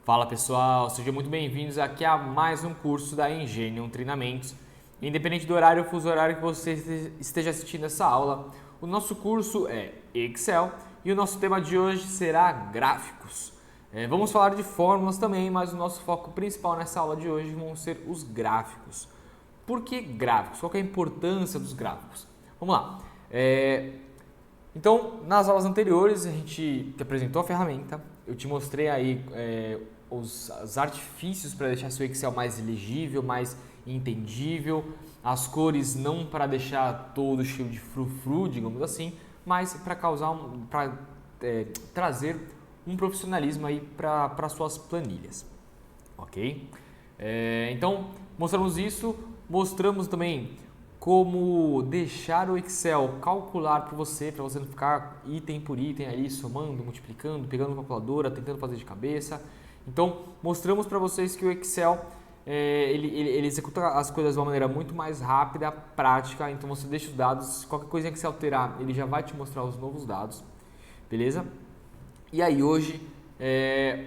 Fala pessoal, sejam muito bem-vindos aqui a mais um curso da Engenium Treinamentos. Independente do horário ou fuso horário que você esteja assistindo essa aula, o nosso curso é Excel e o nosso tema de hoje será gráficos. Vamos falar de fórmulas também, mas o nosso foco principal nessa aula de hoje vão ser os gráficos. Por que gráficos? Qual que é a importância dos gráficos? Vamos lá. Então, nas aulas anteriores, a gente te apresentou a ferramenta, eu te mostrei aí os artifícios para deixar seu Excel mais legível, mais entendível, as cores não para deixar todo cheio de frufru, digamos assim, mas para trazer um profissionalismo aí para suas planilhas, ok? Então, mostramos isso, mostramos também como deixar o Excel calcular para você não ficar item por item ali, somando, multiplicando, pegando calculadora, tentando fazer de cabeça. Então, mostramos para vocês que o Excel, ele executa as coisas de uma maneira muito mais rápida, prática, então você deixa os dados, qualquer coisa que você alterar, ele já vai te mostrar os novos dados, beleza? E aí hoje,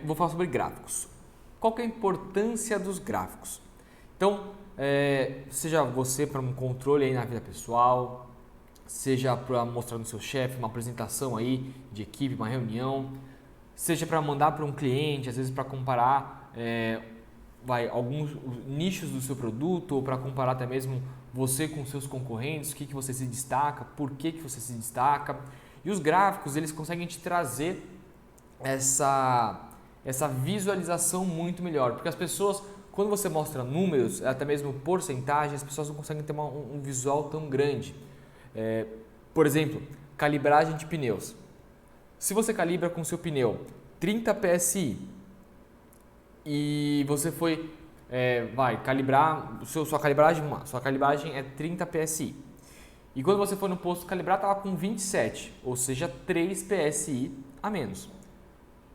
vou falar sobre gráficos. Qual que é a importância dos gráficos? Então, seja você para um controle aí na vida pessoal, seja para mostrar no seu chefe uma apresentação aí de equipe, uma reunião, seja para mandar para um cliente, às vezes para comparar alguns nichos do seu produto ou para comparar até mesmo você com seus concorrentes, o que você se destaca, por que você se destaca. E os gráficos, eles conseguem te trazer essa visualização muito melhor, porque as pessoas, quando você mostra números, até mesmo porcentagem, as pessoas não conseguem ter um visual tão grande. Por exemplo, calibragem de pneus. Se você calibra com seu pneu 30 PSI e você foi calibrar, sua calibragem é 30 PSI. E quando você foi no posto calibrar, estava com 27, ou seja, 3 PSI a menos.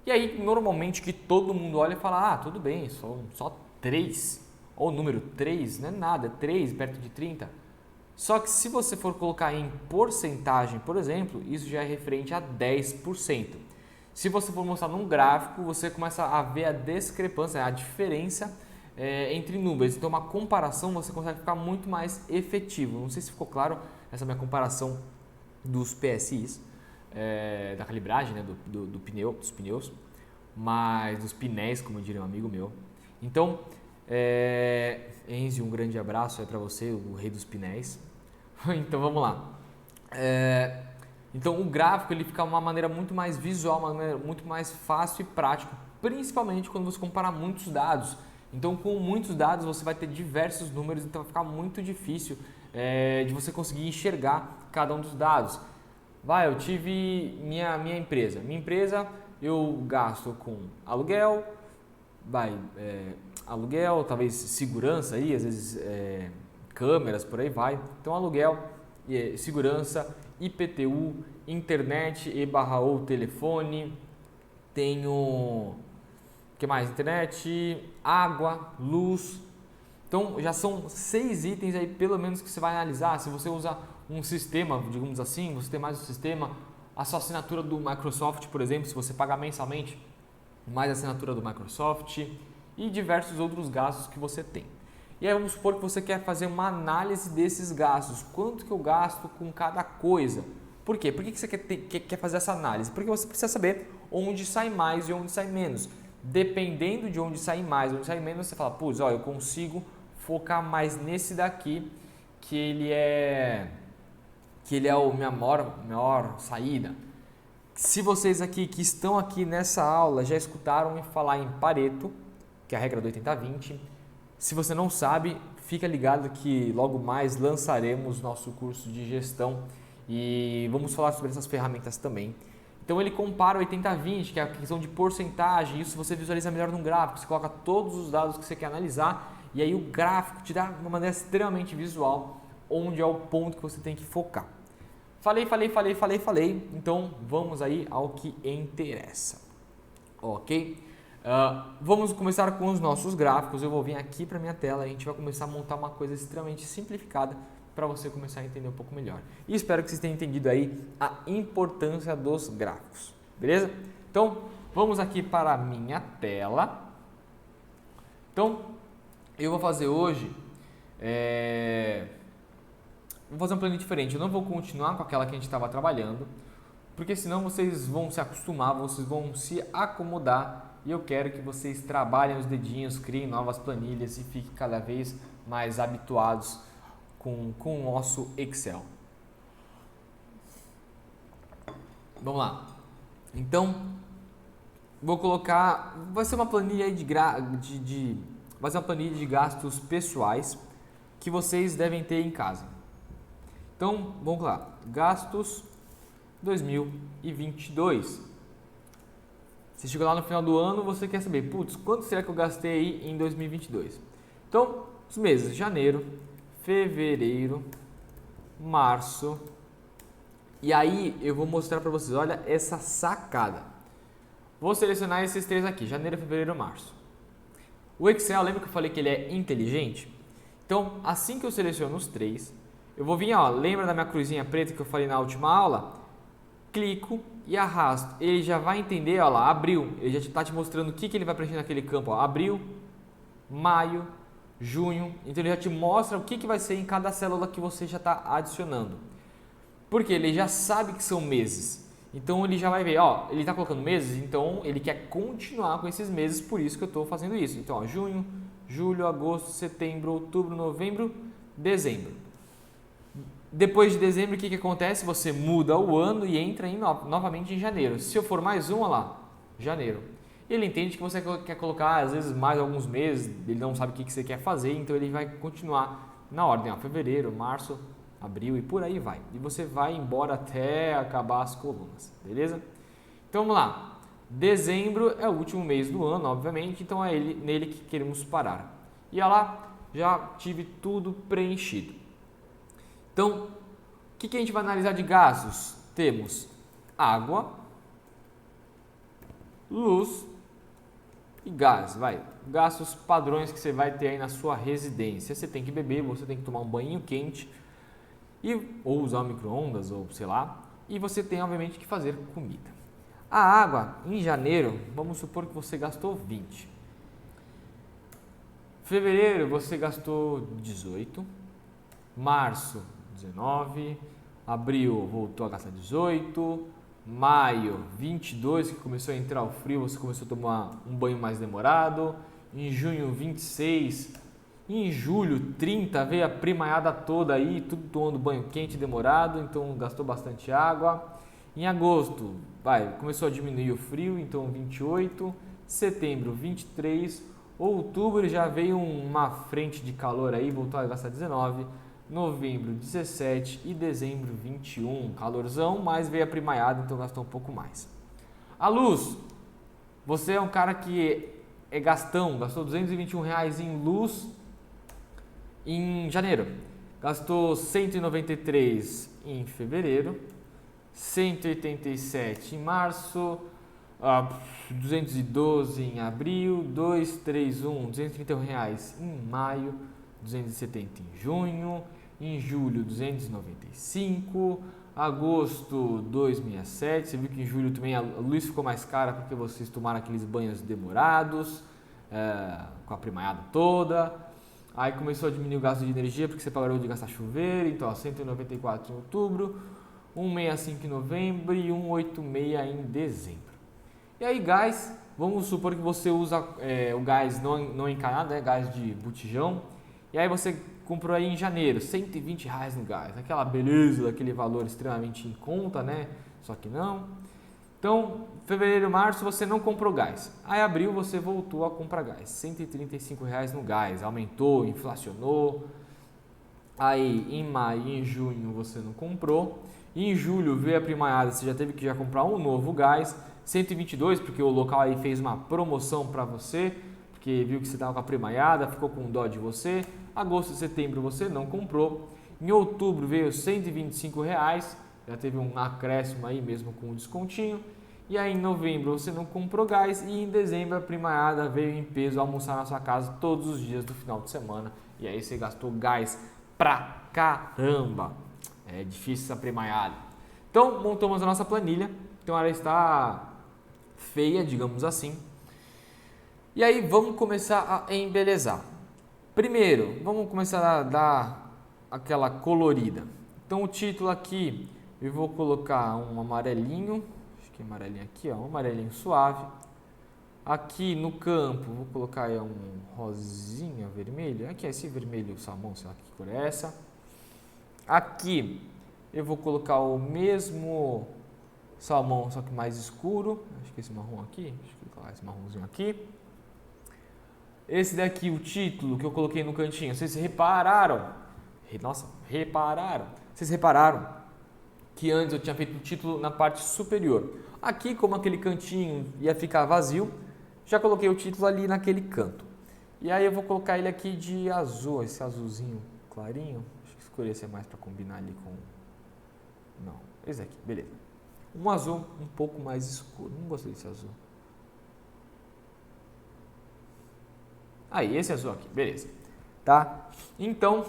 E aí, normalmente, que todo mundo olha e fala, tudo bem, só 3, ou o número 3, não é nada, 3 perto de 30. Só que se você for colocar em porcentagem, por exemplo, isso já é referente a 10%. Se você for mostrar num gráfico, você começa a ver a discrepância, a diferença entre números. Então, uma comparação você consegue ficar muito mais efetivo. Não sei se ficou claro essa minha comparação dos PSIs, da calibragem, né, do pneu, dos pneus, mas dos pinéis, como diria um amigo meu. Então, Enzi, um grande abraço aí para você, o rei dos pinéis. Então, vamos lá. Então, o gráfico ele fica uma maneira muito mais visual, uma maneira muito mais fácil e prática, principalmente quando você comparar muitos dados. Então, com muitos dados, você vai ter diversos números, então vai ficar muito difícil de você conseguir enxergar cada um dos dados. Eu tive minha empresa. Minha empresa, eu gasto com aluguel, aluguel, talvez segurança aí, às vezes câmeras, por aí vai. Então, aluguel, segurança, IPTU, internet e/ou telefone, tenho, o que mais? Internet, água, luz. Então, já são 6 itens aí, pelo menos, que você vai analisar. Se você usa um sistema, digamos assim, você tem mais um sistema, a sua assinatura do Microsoft, por exemplo, se você pagar mensalmente, mais a assinatura do Microsoft e diversos outros gastos que você tem. E aí vamos supor que você quer fazer uma análise desses gastos. Quanto que eu gasto com cada coisa? Por quer? Por que você quer fazer essa análise? Porque você precisa saber onde sai mais e onde sai menos. Dependendo de onde sai mais e onde sai menos, você fala, eu consigo focar mais nesse daqui, que ele é a minha maior saída. Se vocês aqui que estão aqui nessa aula já escutaram me falar em Pareto, que é a regra do 80-20, se você não sabe, fica ligado que logo mais lançaremos nosso curso de gestão e vamos falar sobre essas ferramentas também. Então ele compara o 80-20, que é a questão de porcentagem, isso você visualiza melhor no gráfico, você coloca todos os dados que você quer analisar e aí o gráfico te dá uma maneira extremamente visual, onde é o ponto que você tem que focar. Falei, então vamos aí ao que interessa, ok? Vamos começar com os nossos gráficos. Eu vou vir aqui para minha tela e a gente vai começar a montar uma coisa extremamente simplificada para você começar a entender um pouco melhor. E espero que vocês tenham entendido aí a importância dos gráficos, beleza? Então, vamos aqui para a minha tela Então, eu vou fazer hoje, vou fazer uma planilha diferente. Eu não vou continuar com aquela que a gente estava trabalhando, porque senão vocês vão se acostumar, vocês vão se acomodar e eu quero que vocês trabalhem os dedinhos, criem novas planilhas e fiquem cada vez mais habituados com o nosso Excel. Vamos lá. Então, vou colocar, vai ser uma planilha aí vai ser uma planilha de gastos pessoais que vocês devem ter em casa. Então, vamos lá. Gastos 2022. Você chegou lá no final do ano, você quer saber, putz, quanto será que eu gastei aí em 2022? Então, os meses janeiro, fevereiro, março. E aí eu vou mostrar para vocês, olha essa sacada. Vou selecionar esses três aqui, janeiro, fevereiro, março. O Excel, lembra que eu falei que ele é inteligente? Então, assim que eu seleciono os três, eu vou vir, ó, lembra da minha cruzinha preta que eu falei na última aula? Clico e arrasto. Ele já vai entender, ó lá, abril. Ele já está te mostrando o que ele vai preencher naquele campo, ó. Abril, maio, junho. Então ele já te mostra o que vai ser em cada célula que você já está adicionando. Porque ele já sabe que são meses. Então ele já vai ver, ó, ele está colocando meses, então ele quer continuar com esses meses, por isso que eu estou fazendo isso. Então, ó, junho, julho, agosto, setembro, outubro, novembro, dezembro. Depois de dezembro, o que acontece? Você muda o ano e entra novamente em janeiro. Se eu for mais um, olha lá, janeiro. Ele entende que você quer colocar, às vezes, mais alguns meses, ele não sabe o que você quer fazer, então ele vai continuar na ordem, ó, fevereiro, março, abril e por aí vai. E você vai embora até acabar as colunas, beleza? Então vamos lá. Dezembro é o último mês do ano, obviamente, então é nele que queremos parar. E olha lá, já tive tudo preenchido. Então, o que a gente vai analisar de gastos? Temos água, luz e gás. Gastos padrões que você vai ter aí na sua residência. Você tem que beber, você tem que tomar um banho quente, ou usar o micro-ondas, ou sei lá. E você tem, obviamente, que fazer comida. A água, em janeiro, vamos supor que você gastou 20. Fevereiro, você gastou 18. Março, 19, abril voltou a gastar 18, maio 22, que começou a entrar o frio, você começou a tomar um banho mais demorado, em junho 26, em julho 30, veio a primaiada toda aí, tudo tomando banho quente demorado, então gastou bastante água. Em agosto, começou a diminuir o frio, então 28, setembro 23, outubro já veio uma frente de calor aí, voltou a gastar 19, novembro 17 e dezembro 21, calorzão, mas veio a primaiada, então gastou um pouco mais. A luz, você é um cara que é gastão, gastou R$221 em luz em janeiro, gastou 193 em fevereiro, 187 em março, 212 em abril, 231 reais em maio, 270 em junho, em julho 295, agosto 267, você viu que em julho também a luz ficou mais cara porque vocês tomaram aqueles banhos demorados, com a primaiada toda, aí começou a diminuir o gasto de energia porque você parou de gastar chuveiro, então 194 em outubro, 165 em novembro e 186 em dezembro. E aí gás, vamos supor que você usa o gás não encanado, gás de botijão, e aí você comprou aí em janeiro, R$120 no gás, aquela beleza, daquele valor extremamente em conta, né? Só que não. Então, fevereiro, março você não comprou gás. Aí abril você voltou a comprar gás, R$135 no gás, aumentou, inflacionou. Aí em maio e em junho você não comprou. Em julho veio a primaiada, você já teve que comprar um novo gás, 122, porque o local aí fez uma promoção para você, porque viu que você estava com a primaiada, ficou com dó de você. Agosto e setembro você não comprou. Em outubro veio R$125, já teve um acréscimo aí mesmo com um descontinho. E aí em novembro você não comprou gás e em dezembro a primaiada veio em peso almoçar na sua casa todos os dias do final de semana. E aí você gastou gás pra caramba. É difícil essa primaiada. Então montamos a nossa planilha. Então ela está feia, digamos assim. E aí vamos começar a embelezar. Primeiro, vamos começar a dar aquela colorida. Então o título aqui, eu vou colocar um amarelinho, acho que é amarelinho aqui, ó, um amarelinho suave. Aqui no campo, vou colocar um rosinha vermelho, aqui é esse vermelho salmão, sei lá que cor é essa. Aqui eu vou colocar o mesmo salmão, só que mais escuro, acho que esse marrom aqui, acho que vou colocar esse marronzinho aqui. Esse daqui, o título que eu coloquei no cantinho, vocês repararam? Nossa, repararam? Vocês repararam que antes eu tinha feito o título na parte superior. Aqui, como aquele cantinho ia ficar vazio, já coloquei o título ali naquele canto. E aí eu vou colocar ele aqui de azul, esse azulzinho clarinho. Acho que escurecer mais para combinar ali com... Não, esse aqui, beleza. Um azul um pouco mais escuro, não gostei desse azul. Aí, esse azul aqui, beleza. Tá? Então,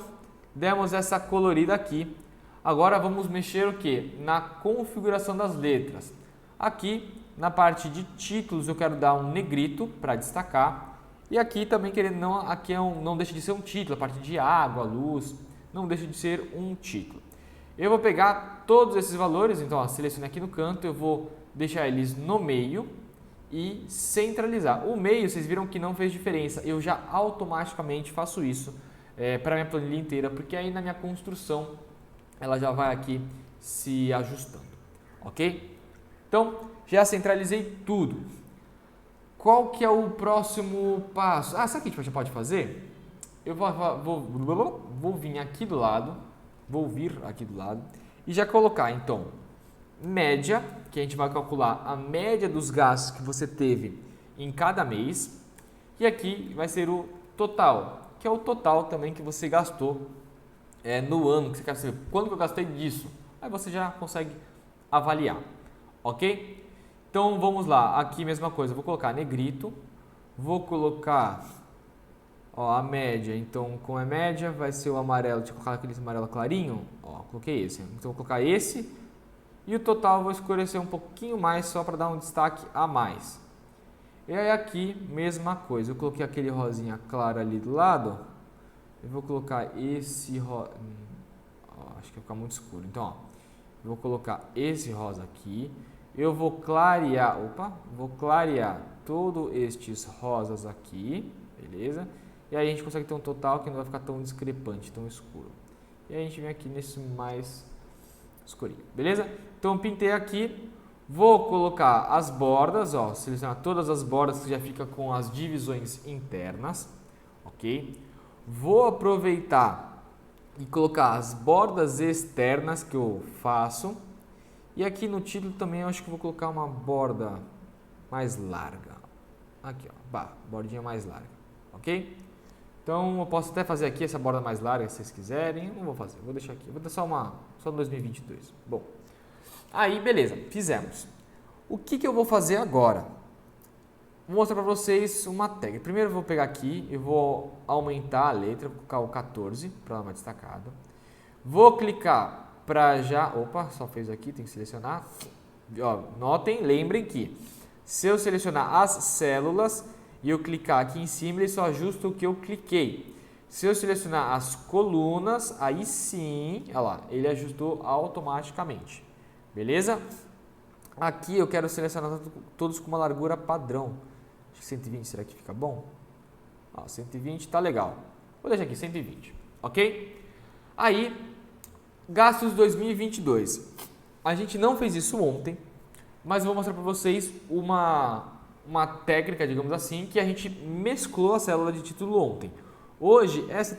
demos essa colorida aqui. Agora vamos mexer o que? Na configuração das letras. Aqui, na parte de títulos, eu quero dar um negrito para destacar. E aqui também, querendo não, aqui não deixa de ser um título, a parte de água, luz, não deixa de ser um título. Eu vou pegar todos esses valores, então, ó, selecionei aqui no canto, eu vou deixar eles no meio e centralizar. O meio, vocês viram que não fez diferença, eu já automaticamente faço isso para a minha planilha inteira, porque aí na minha construção ela já vai aqui se ajustando, ok? Então, já centralizei tudo. Qual que é o próximo passo? Ah, sabe o que a gente já pode fazer? Eu vou vir aqui do lado, e já colocar, então, média, que a gente vai calcular a média dos gastos que você teve em cada mês. E aqui vai ser o total, que é o total também que você gastou no ano, que você quer saber quanto que eu gastei disso. Aí você já consegue avaliar, ok? Então vamos lá, aqui mesma coisa, vou colocar negrito, vou colocar a média, então como é média vai ser o amarelo, deixa eu colocar aquele amarelo clarinho, coloquei esse, então vou colocar esse. E o total eu vou escurecer um pouquinho mais só para dar um destaque a mais. E aí aqui, mesma coisa. Eu coloquei aquele rosinha claro ali do lado. Eu vou colocar esse rosa... acho que vai ficar muito escuro. Então, eu vou colocar esse rosa aqui. Eu vou clarear... vou clarear todos estes rosas aqui. Beleza? E aí a gente consegue ter um total que não vai ficar tão discrepante, tão escuro. E aí a gente vem aqui nesse mais escurinho. Beleza? Então, pintei aqui, vou colocar as bordas, selecionar todas as bordas que já fica com as divisões internas, ok? Vou aproveitar e colocar as bordas externas que eu faço. E aqui no título também eu acho que vou colocar uma borda mais larga. Aqui, bordinha mais larga, ok? Então, eu posso até fazer aqui essa borda mais larga se vocês quiserem. Eu não vou fazer, vou deixar aqui. Vou dar só no 2022. Bom, aí beleza, fizemos. O que eu vou fazer agora? Vou mostrar para vocês uma tag. Primeiro eu vou pegar aqui e vou aumentar a letra, vou colocar o 14 para dar uma destacada. Vou clicar para já... só fez aqui, tem que selecionar. Notem, lembrem que se eu selecionar as células e eu clicar aqui em cima, ele só ajusta o que eu cliquei. Se eu selecionar as colunas, aí sim, olha lá, ele ajustou automaticamente. Beleza? Aqui eu quero selecionar todos com uma largura padrão. Acho que 120, será que fica bom? 120 tá legal. Vou deixar aqui 120, ok? Aí, gastos 2022. A gente não fez isso ontem, mas vou mostrar para vocês uma técnica, digamos assim, que a gente mesclou a célula de título ontem. Hoje, essa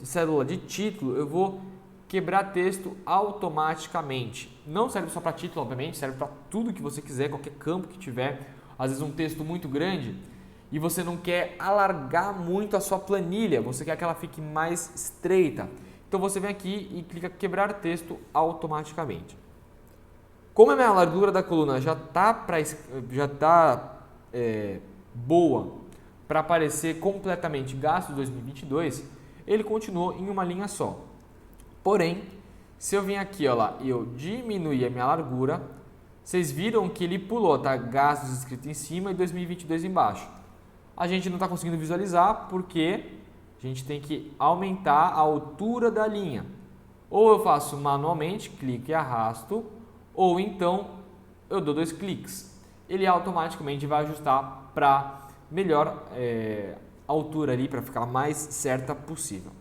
célula de título, eu vou quebrar texto automaticamente. Não serve só para título, obviamente, serve para tudo que você quiser, qualquer campo que tiver. Às vezes um texto muito grande e você não quer alargar muito a sua planilha, você quer que ela fique mais estreita. Então você vem aqui e clica quebrar texto automaticamente. Como a minha largura da coluna já está boa para aparecer completamente gasto 2022, ele continuou em uma linha só. Porém, se eu vim aqui e eu diminuir a minha largura, vocês viram que ele pulou, tá? Gastos escrito em cima e 2022 embaixo. a gente não está conseguindo visualizar porque a gente tem que aumentar a altura da linha. Ou eu faço manualmente, clico e arrasto, ou então eu dou 2 cliques. Ele automaticamente vai ajustar para melhor altura ali, para ficar mais certa possível.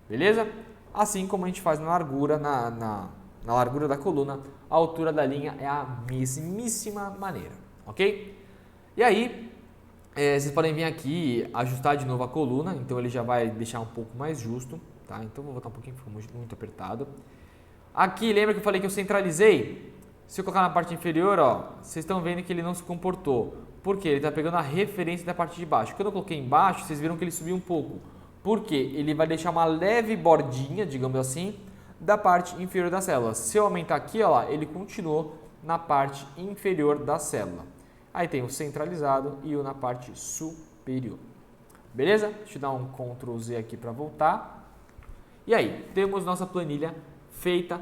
Beleza? Assim como a gente faz na largura, na largura da coluna, a altura da linha é a mesmíssima maneira, ok? E aí, vocês podem vir aqui ajustar de novo a coluna, então ele já vai deixar um pouco mais justo, tá? Então vou botar um pouquinho, ficou muito apertado. Aqui, lembra que eu falei que eu centralizei? Se eu colocar na parte inferior, ó, vocês estão vendo que ele não se comportou. Por quê? Ele está pegando a referência da parte de baixo. Quando eu coloquei embaixo, vocês viram que ele subiu um pouco. Por quê? Ele vai deixar uma leve bordinha, digamos assim, da parte inferior da célula. Se eu aumentar aqui, ó lá, ele continuou na parte inferior da célula. Aí tem o centralizado e o na parte superior. Beleza? Deixa eu dar um Ctrl Z aqui para voltar. E aí, temos nossa planilha feita,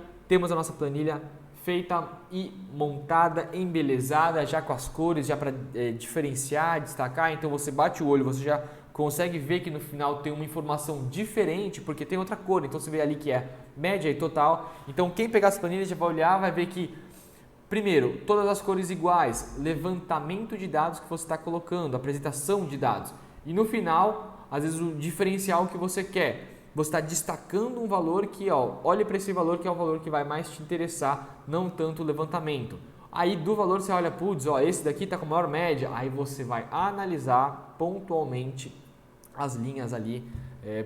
e montada, embelezada, já com as cores, já para diferenciar, destacar. Então você bate o olho, você já consegue ver que no final tem uma informação diferente, porque tem outra cor. Então você vê ali que é média e total. Então quem pegar as planilhas já vai olhar, vai ver que, primeiro, todas as cores iguais, levantamento de dados que você está colocando, apresentação de dados. E no final, às vezes o diferencial que você quer. Você está destacando um valor que, ó, olhe para esse valor que é o valor que vai mais te interessar, não tanto o levantamento. Aí do valor você olha, putz, ó, esse daqui está com maior média, aí você vai analisar pontualmente as linhas ali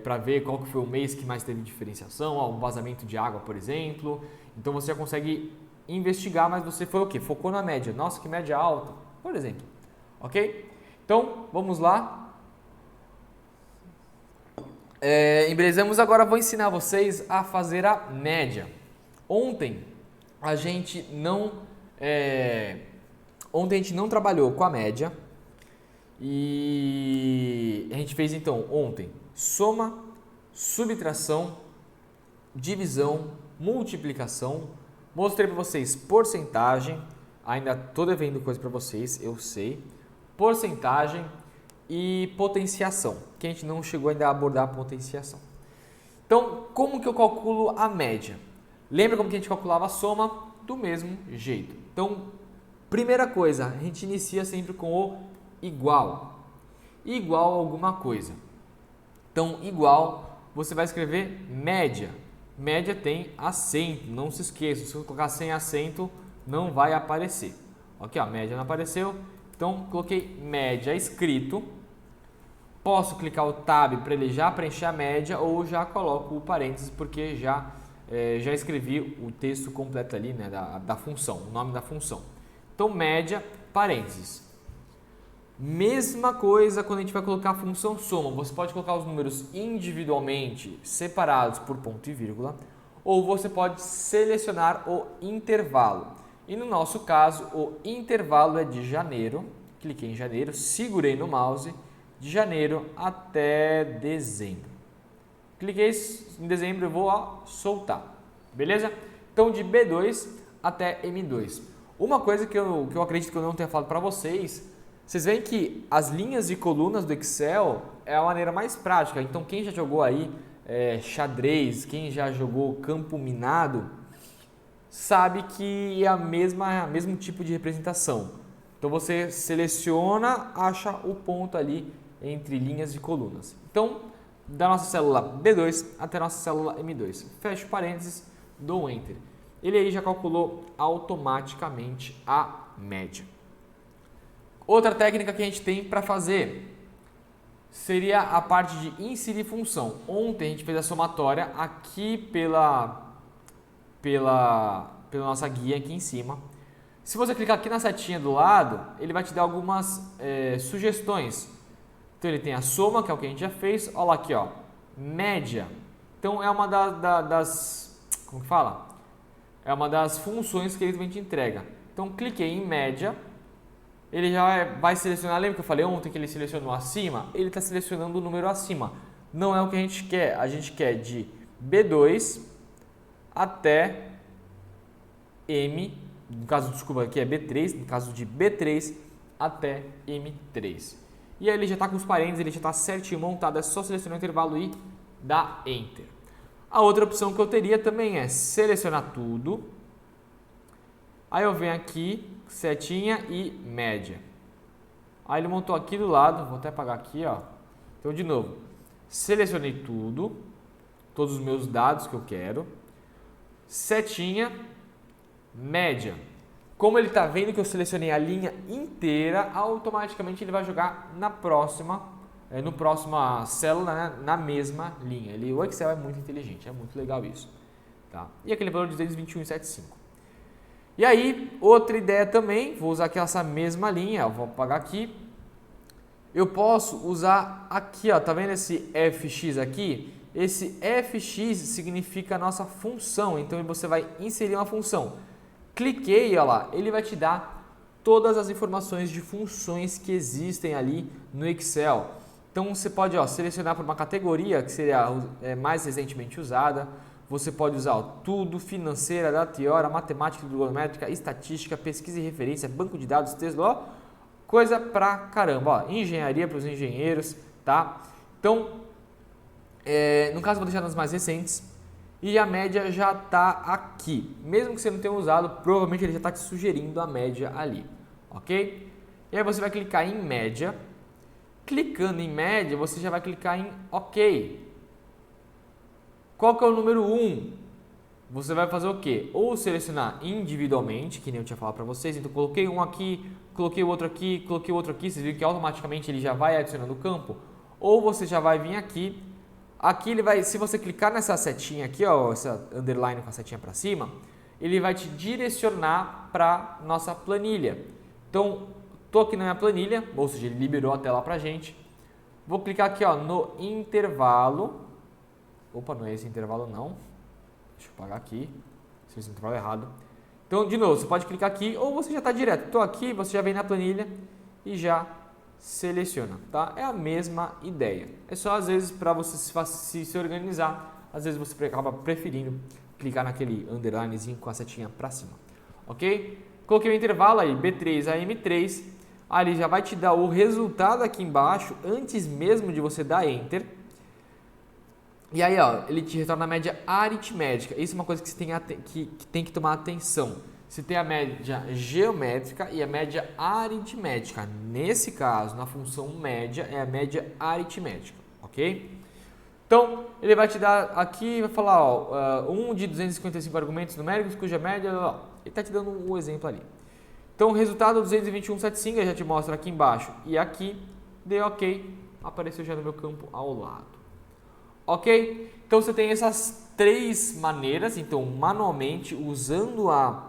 para ver qual que foi o mês que mais teve diferenciação, ó, um vazamento de água, por exemplo. Então você já consegue investigar, mas você foi o quê? Focou na média. Nossa, que média alta, por exemplo. Ok? Então, vamos lá. Embelezamos, agora vou ensinar vocês a fazer a média. Ontem a gente não trabalhou com a média e a gente fez então ontem soma, subtração, divisão, multiplicação. Mostrei para vocês porcentagem, ainda estou devendo coisa para vocês, eu sei. Porcentagem e potenciação, que a gente não chegou ainda a abordar a potenciação. Então, como que eu calculo a média? Lembra como que a gente calculava a soma? Do mesmo jeito. Então, primeira coisa, a gente inicia sempre com o igual. Igual a alguma coisa. Então, igual, você vai escrever média. Média tem acento, não se esqueça. Se eu colocar sem acento, não vai aparecer. Ok, a média não apareceu. Então, coloquei média escrito. Posso clicar o Tab para ele já preencher a média ou já coloco o parênteses porque já escrevi o texto completo ali, né, da função, o nome da função. Então, média, parênteses. Mesma coisa quando a gente vai colocar a função soma. Você pode colocar os números individualmente, separados por ponto e vírgula, ou você pode selecionar o intervalo. E no nosso caso, o intervalo é de janeiro. Cliquei em janeiro, segurei no mouse, de janeiro até dezembro. Cliquei em dezembro, eu vou soltar. Beleza? Então, de B2 até M2. Uma coisa que eu acredito que eu não tenha falado para vocês, vocês veem que as linhas e colunas do Excel é a maneira mais prática. Então, quem já jogou aí xadrez, quem já jogou campo minado, sabe que é mesmo tipo de representação. Então, você seleciona, acha o ponto ali entre linhas e colunas. Então, da nossa célula B2 até a nossa célula M2. Fecho parênteses, dou Enter. Ele aí já calculou automaticamente a média. Outra técnica que a gente tem para fazer seria a parte de inserir função. Ontem a gente fez a somatória aqui pela nossa guia aqui em cima. Se você clicar aqui na setinha do lado, ele vai te dar algumas sugestões. Então ele tem a soma, que é o que a gente já fez. Olha lá aqui, ó, média. Então é uma das como que fala? É uma das funções que ele também te entrega. Então cliquei em média, ele já vai selecionar. Lembra que eu falei ontem que ele selecionou acima? Ele está selecionando o número acima. Não é o que a gente quer. A gente quer de B2 até M, no caso, desculpa, aqui é B3, no caso de B3 até M3. e aí ele já está com os parênteses, ele já está certinho montado, é só selecionar o intervalo e dar Enter. A outra opção que eu teria também é selecionar tudo, aí eu venho aqui, setinha e média. Aí ele montou aqui do lado, vou até apagar aqui, ó. Então de novo, selecionei tudo, todos os meus dados que eu quero, setinha, média. Como ele está vendo que eu selecionei a linha inteira, automaticamente ele vai jogar na próxima célula, né, na mesma linha. O Excel é muito inteligente, é muito legal isso. Tá? E aquele valor de 221,75. E aí, outra ideia também, vou usar aqui essa mesma linha, vou apagar aqui. Eu posso usar aqui, ó, tá vendo esse fx aqui? Esse fx significa a nossa função, então você vai inserir uma função. Cliquei, ó lá, ele vai te dar todas as informações de funções que existem ali no Excel. Então você pode, ó, selecionar por uma categoria que seria mais recentemente usada. Você pode usar, ó, tudo, financeira, data e hora, matemática, trigonométrica, estatística, pesquisa e referência, banco de dados, texto, ó, coisa pra caramba, ó, engenharia para os engenheiros, tá? Então, no caso vou deixar nas mais recentes. E a média já está aqui. Mesmo que você não tenha usado, provavelmente ele já está te sugerindo a média ali. Ok? E aí você vai clicar em média. Clicando em média, você já vai clicar em OK. Qual que é o número 1? Você vai fazer o quê? Ou selecionar individualmente, que nem eu tinha falado para vocês. Então, coloquei um aqui, coloquei o outro aqui, coloquei o outro aqui. Vocês viram que automaticamente ele já vai adicionando o campo. Ou você já vai vir aqui. Aqui ele vai, se você clicar nessa setinha aqui, ó, essa underline com a setinha para cima, ele vai te direcionar para nossa planilha. Então, tô aqui na minha planilha, ou seja, ele liberou a tela pra gente. Vou clicar aqui, ó, no intervalo. Opa, não é esse intervalo não. Deixa eu apagar aqui. Se fiz o intervalo errado. Então, de novo, você pode clicar aqui ou você já está direto. Estou aqui, você já vem na planilha e já seleciona, tá? É a mesma ideia. É só às vezes para você se organizar, às vezes você acaba preferindo clicar naquele underlinezinho com a setinha para cima, ok? Coloquei o intervalo aí, B3 a M3, aí ele já vai te dar o resultado aqui embaixo antes mesmo de você dar Enter. E aí, ó, ele te retorna a média aritmética. Isso é uma coisa que você tem que tomar atenção. Você tem a média geométrica e a média aritmética. Nesse caso, na função média, é a média aritmética, ok? Então, ele vai te dar aqui, vai falar, ó, um de 255 argumentos numéricos cuja média, ó, ele está te dando um exemplo ali. Então, o resultado 221,75, ele já te mostra aqui embaixo e aqui, dei OK, apareceu já no meu campo ao lado. Ok? Então, você tem essas três maneiras, então, manualmente, usando a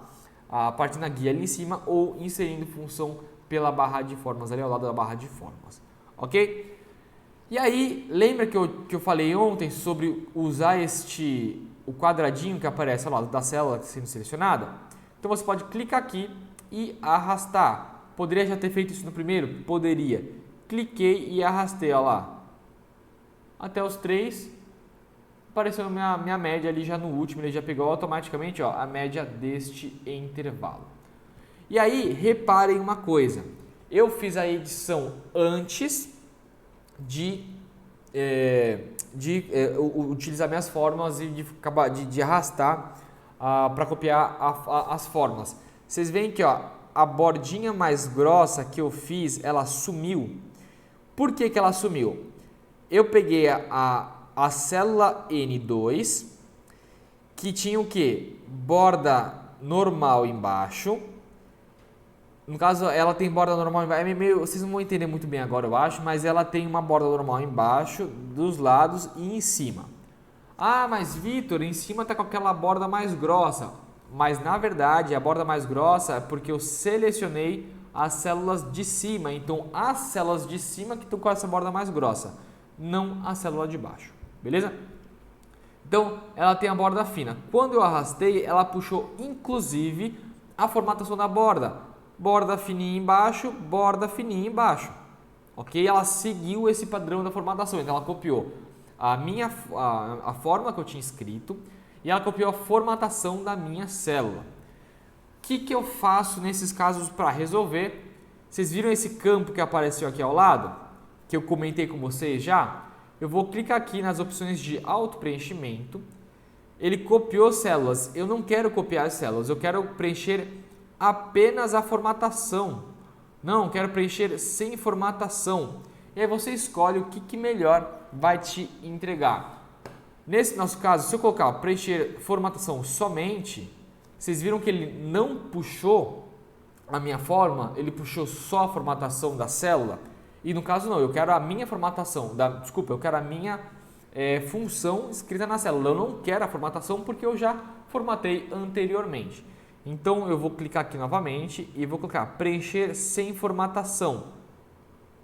parte na guia ali em cima ou inserindo função pela barra de formas ali ao lado da barra de formas, ok? E aí, lembra que eu falei ontem sobre usar o quadradinho que aparece ao lado da célula sendo selecionada? Então você pode clicar aqui e arrastar. Poderia já ter feito isso no primeiro? Poderia. Cliquei e arrastei, ó lá, até os 3. Apareceu minha média ali já no último, ele já pegou automaticamente, ó, a média deste intervalo. E aí, reparem uma coisa, eu fiz a edição antes de utilizar minhas fórmulas e de arrastar para copiar as fórmulas. Vocês veem que, ó, a bordinha mais grossa que eu fiz, ela sumiu. Por que ela sumiu? Eu peguei a célula N2, que tinha o que? Borda normal embaixo. No caso, ela tem borda normal embaixo. Vocês não vão entender muito bem agora, eu acho, mas ela tem uma borda normal embaixo, dos lados e em cima. Ah, mas Vitor, em cima está com aquela borda mais grossa. Mas na verdade, a borda mais grossa é porque eu selecionei as células de cima. Então, as células de cima que estão com essa borda mais grossa, não a célula de baixo. Beleza? Então, ela tem a borda fina. Quando eu arrastei, ela puxou inclusive a formatação da borda. Borda fininha embaixo, borda fininha embaixo. Ok? Ela seguiu esse padrão da formatação. Então, ela copiou a forma que eu tinha escrito e ela copiou a formatação da minha célula. O que eu faço nesses casos para resolver? Vocês viram esse campo que apareceu aqui ao lado? que eu comentei com vocês já, eu vou clicar aqui nas opções de auto-preenchimento. Ele copiou células. Eu não quero copiar as células, eu quero preencher apenas a formatação. Não, quero preencher sem formatação. E aí você escolhe o que melhor vai te entregar. Nesse nosso caso, se eu colocar preencher formatação somente, vocês viram que ele não puxou a minha forma, ele puxou só a formatação da célula. E no caso não, eu quero a minha formatação, eu quero a minha função escrita na célula. Eu não quero a formatação porque eu já formatei anteriormente. Então eu vou clicar aqui novamente e vou colocar preencher sem formatação.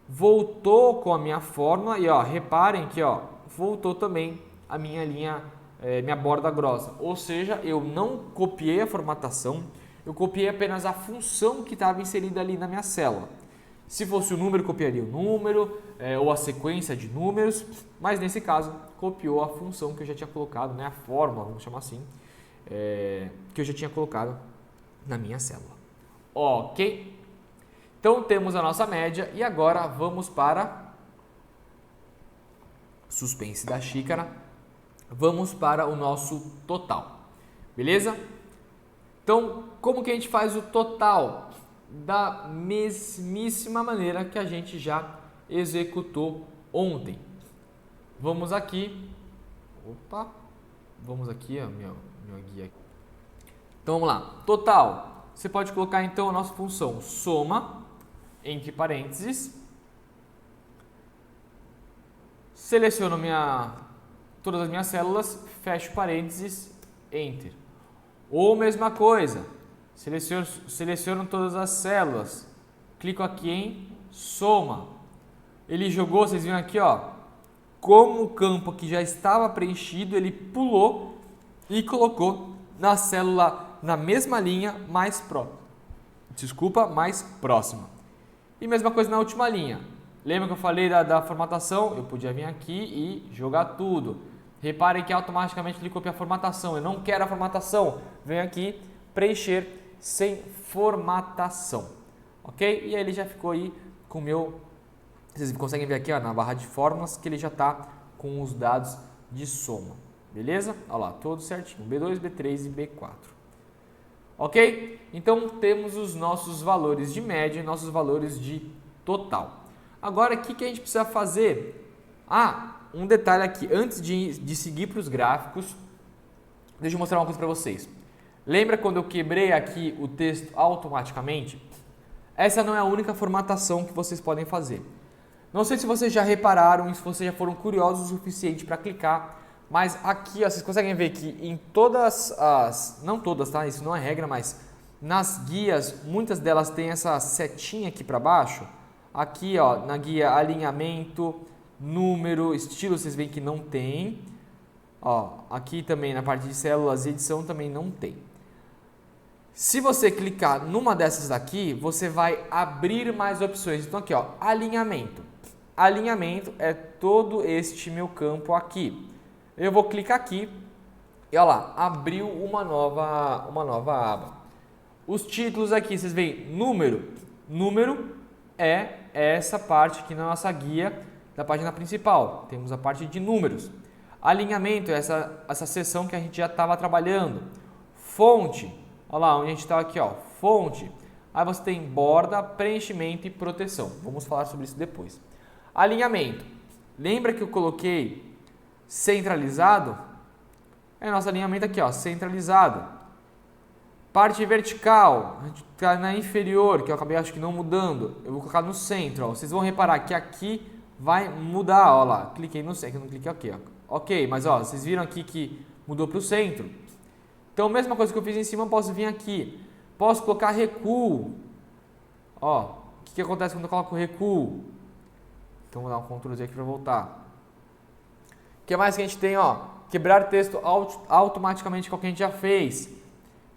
Voltou com a minha forma e ó, reparem que ó, voltou também a minha linha, minha borda grossa. Ou seja, eu não copiei a formatação, eu copiei apenas a função que estava inserida ali na minha célula. Se fosse o número, copiaria o número ou a sequência de números, mas nesse caso copiou a função que eu já tinha colocado, né, a fórmula, vamos chamar assim, que eu já tinha colocado na minha célula. Ok? Então temos a nossa média e agora vamos para suspense da xícara, vamos para o nosso total, beleza? Então, como que a gente faz o total? Da mesmíssima maneira que a gente já executou ontem. Vamos aqui, vamos aqui, a minha guia. Então vamos lá, total, você pode colocar então a nossa função soma, entre parênteses, seleciono todas as minhas células, fecho parênteses, enter. Ou mesma coisa, seleciono todas as células, clico aqui em soma. Ele jogou, vocês viram aqui, ó, como o campo aqui já estava preenchido, ele pulou e colocou na célula, na mesma linha, mais próxima. E mesma coisa na última linha. Lembra que eu falei da formatação? Eu podia vir aqui e jogar tudo. Reparem que automaticamente ele copia a formatação. Eu não quero a formatação. Venho aqui, preencher sem formatação. Ok? E aí ele já ficou aí com o meu... Vocês conseguem ver aqui ó, na barra de fórmulas que ele já está com os dados de soma. Beleza? Olha lá, todos certinho. B2, B3 e B4. Ok? Então temos os nossos valores de média e nossos valores de total. Agora o que a gente precisa fazer? Um detalhe aqui, antes de seguir para os gráficos, deixa eu mostrar uma coisa para vocês. Lembra quando eu quebrei aqui o texto automaticamente? Essa não é a única formatação que vocês podem fazer. Não sei se vocês já repararam e se vocês já foram curiosos o suficiente para clicar, mas aqui ó, vocês conseguem ver que em todas as, não todas, tá? Isso não é regra, mas nas guias, muitas delas têm essa setinha aqui para baixo. Aqui ó, na guia alinhamento, número, estilo, vocês veem que não tem. Ó, aqui também na parte de células e edição também não tem. Se você clicar numa dessas daqui, você vai abrir mais opções. Então aqui ó, alinhamento. Alinhamento é todo este meu campo aqui. Eu vou clicar aqui e olha lá, abriu uma nova aba. Os títulos aqui, vocês veem número. Número é essa parte aqui na nossa guia da página principal. Temos a parte de números. Alinhamento é essa seção que a gente já estava trabalhando. Fonte, olha lá, onde a gente está aqui, ó, fonte. Aí você tem borda, preenchimento e proteção. Vamos falar sobre isso depois. Alinhamento. Lembra que eu coloquei centralizado? É nosso alinhamento aqui, ó, centralizado. Parte vertical, a gente está na inferior, que eu acabei acho que não mudando. Eu vou colocar no centro, ó. Vocês vão reparar que aqui vai mudar, ó lá. Cliquei no centro, não cliquei aqui, ó. Ok, mas ó, vocês viram aqui que mudou para o centro. Então, mesma coisa que eu fiz em cima, eu posso vir aqui. Posso colocar recuo. Ó, o que acontece quando eu coloco recuo? Então, vou dar um Ctrl Z aqui para voltar. O que mais que a gente tem? Ó, quebrar texto automaticamente, que é o que a gente já fez.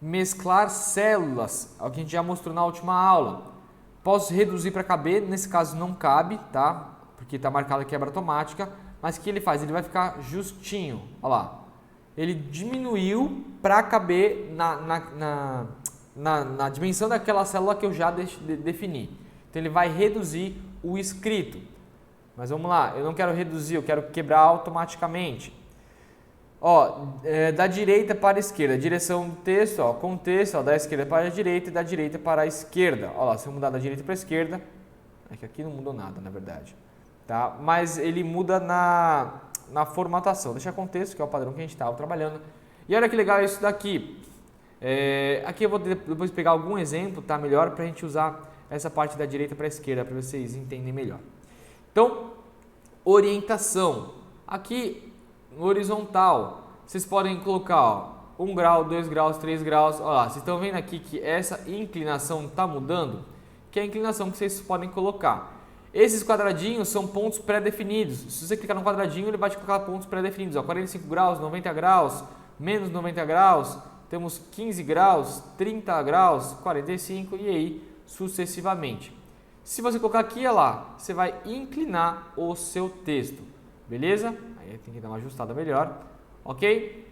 Mesclar células, é o que a gente já mostrou na última aula. Posso reduzir para caber, nesse caso não cabe, tá? Porque está marcado quebra automática. Mas o que ele faz? Ele vai ficar justinho, olha lá. Ele diminuiu para caber na dimensão daquela célula que eu já defini. Então ele vai reduzir o escrito. Mas vamos lá, eu não quero reduzir, eu quero quebrar automaticamente. Ó, da direita para a esquerda, direção do texto, ó, contexto, ó, da esquerda para a direita e da direita para a esquerda. Ó lá, se eu mudar da direita para a esquerda, é que aqui não mudou nada, na verdade. Tá? Mas ele muda na formatação. Deixa contexto, que é o padrão que a gente estava trabalhando. E olha que legal isso daqui. Aqui eu vou depois pegar algum exemplo, tá? Melhor para a gente usar essa parte da direita para a esquerda, para vocês entenderem melhor. Então, orientação. Aqui, no horizontal, vocês podem colocar ó, 1 grau, 2 graus, 3 graus. Olha lá, vocês estão vendo aqui que essa inclinação está mudando? Que é a inclinação que vocês podem colocar. Esses quadradinhos são pontos pré-definidos. Se você clicar no quadradinho, ele vai te colocar pontos pré-definidos. 45 graus, 90 graus, menos 90 graus, temos 15 graus, 30 graus, 45 e aí sucessivamente. Se você colocar aqui, olha lá, você vai inclinar o seu texto, beleza? Aí tem que dar uma ajustada melhor, ok?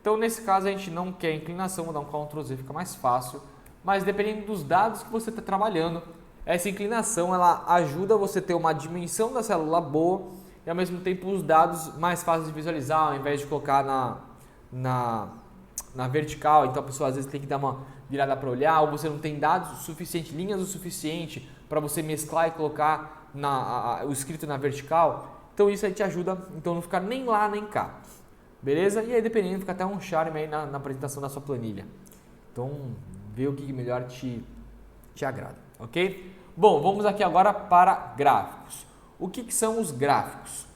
Então, nesse caso, a gente não quer inclinação, vou dar um Ctrl Z, fica mais fácil. Mas dependendo dos dados que você está trabalhando, essa inclinação ela ajuda você a ter uma dimensão da célula boa e ao mesmo tempo os dados mais fáceis de visualizar, ao invés de colocar na vertical. Então a pessoa às vezes tem que dar uma virada para olhar, ou você não tem dados suficientes, linhas o suficiente para você mesclar e colocar o escrito na vertical. Então isso aí te ajuda, então não ficar nem lá nem cá, beleza? E aí dependendo fica até um charme aí na apresentação da sua planilha. Então vê o que melhor te agrada, ok? Bom, vamos aqui agora para gráficos. O que são os gráficos?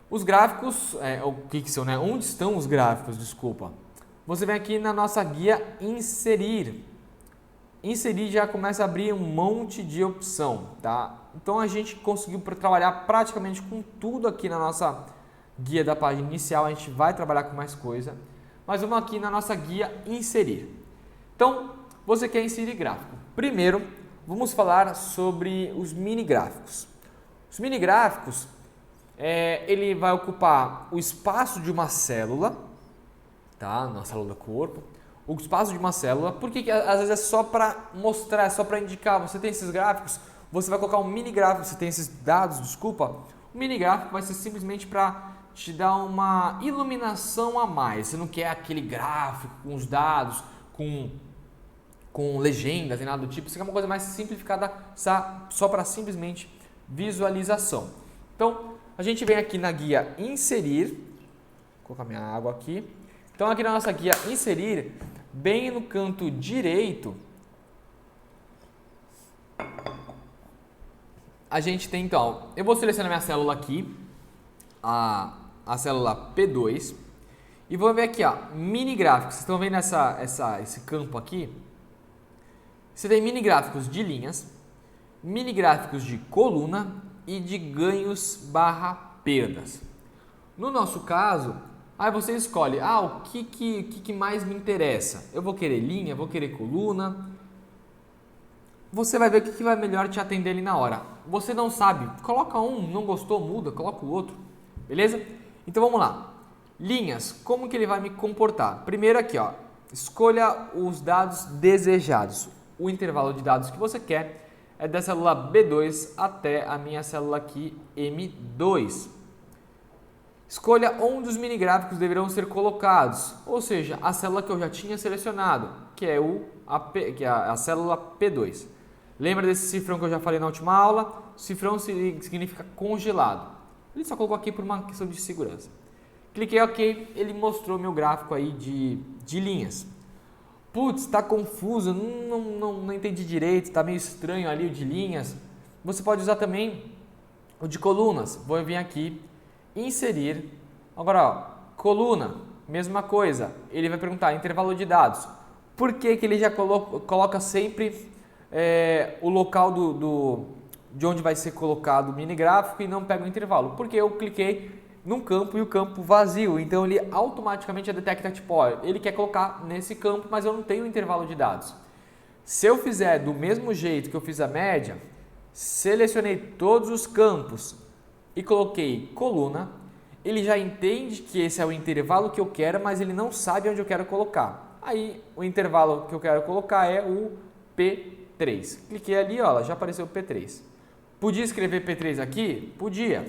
Os gráficos, o que são, né? Onde estão os gráficos, desculpa. Você vem aqui na nossa guia inserir. Inserir já começa a abrir um monte de opção, tá? Então a gente conseguiu trabalhar praticamente com tudo aqui na nossa guia da página inicial. A gente vai trabalhar com mais coisa, mas vamos aqui na nossa guia inserir. Então, você quer inserir gráfico. Primeiro, vamos falar sobre os mini gráficos. Os mini gráficos, ele vai ocupar o espaço de uma célula, tá? Na célula do corpo. O espaço de uma célula, porque às vezes é só para mostrar, é só para indicar. Você tem esses gráficos, você vai colocar um mini gráfico, você tem esses dados, desculpa. O mini gráfico vai ser simplesmente para te dar uma iluminação a mais. Você não quer aquele gráfico com os dados, com legendas e nada do tipo. Você quer uma coisa mais simplificada, só para simplesmente visualização. Então, a gente vem aqui na guia inserir, vou colocar minha água aqui. Então, aqui na nossa guia inserir, bem no canto direito, a gente tem então, eu vou selecionar minha célula aqui, a célula P2, e vou ver aqui, ó, mini gráficos. Vocês estão vendo esse campo aqui? Você tem mini gráficos de linhas, mini gráficos de coluna e de ganhos/perdas. No nosso caso, aí você escolhe, o que mais me interessa? Eu vou querer linha, vou querer coluna. Você vai ver o que vai melhor te atender ali na hora. Você não sabe, coloca um, não gostou, muda, coloca o outro, beleza? Então vamos lá. Linhas, como que ele vai me comportar? Primeiro aqui, ó, escolha os dados desejados. O intervalo de dados que você quer é da célula B2 até a minha célula aqui M2. Escolha onde os mini gráficos deverão ser colocados, ou seja, a célula que eu já tinha selecionado, que é a célula P2. Lembra desse cifrão que eu já falei na última aula? Cifrão significa congelado. Ele só colocou aqui por uma questão de segurança. Cliquei OK, ele mostrou meu gráfico aí de linhas. Putz, está confuso, não entendi direito, está meio estranho ali o de linhas. Você pode usar também o de colunas. Vou vir aqui, inserir. Agora, ó, coluna, mesma coisa. Ele vai perguntar intervalo de dados. Por que ele já coloca sempre o local de onde vai ser colocado o mini gráfico e não pega o intervalo? Porque eu cliquei num campo e o campo vazio, então ele automaticamente detecta, tipo, ó, ele quer colocar nesse campo, mas eu não tenho intervalo de dados. Se eu fizer do mesmo jeito que eu fiz a média, selecionei todos os campos e coloquei coluna, ele já entende que esse é o intervalo que eu quero, mas ele não sabe onde eu quero colocar. Aí o intervalo que eu quero colocar é o P3. Cliquei ali, ó, já apareceu o P3. Podia escrever P3 aqui? Podia.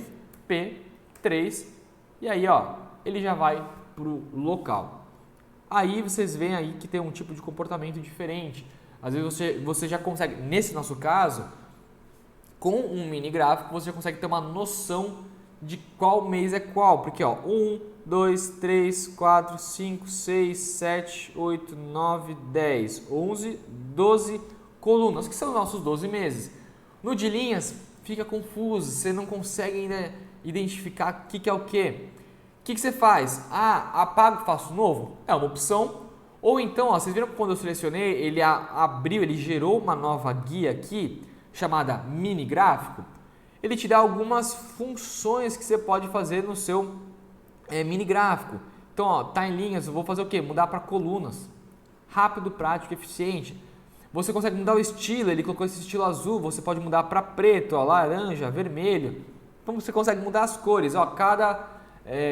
P3 e aí ó, ele já vai para o local. Aí vocês veem aí que tem um tipo de comportamento diferente. Às vezes você já consegue, nesse nosso caso, com um mini gráfico, você já consegue ter uma noção de qual mês é qual. Porque ó, 1, 2, 3, 4, 5, 6, 7, 8, 9, 10, 11, 12 colunas, que são os nossos 12 meses. No de linhas fica confuso, você não consegue ainda identificar o que é o que. O que você faz? Ah, apago e faço novo? É uma opção. Ou então, ó, vocês viram que quando eu selecionei, ele abriu, ele gerou uma nova guia aqui, chamada mini gráfico. Ele te dá algumas funções que você pode fazer no seu mini gráfico. Então, ó, tá em linhas, eu vou fazer o quê? Mudar para colunas. Rápido, prático, eficiente. Você consegue mudar o estilo, ele colocou esse estilo azul, você pode mudar para preto, ó, laranja, vermelho. Então você consegue mudar as cores, ó,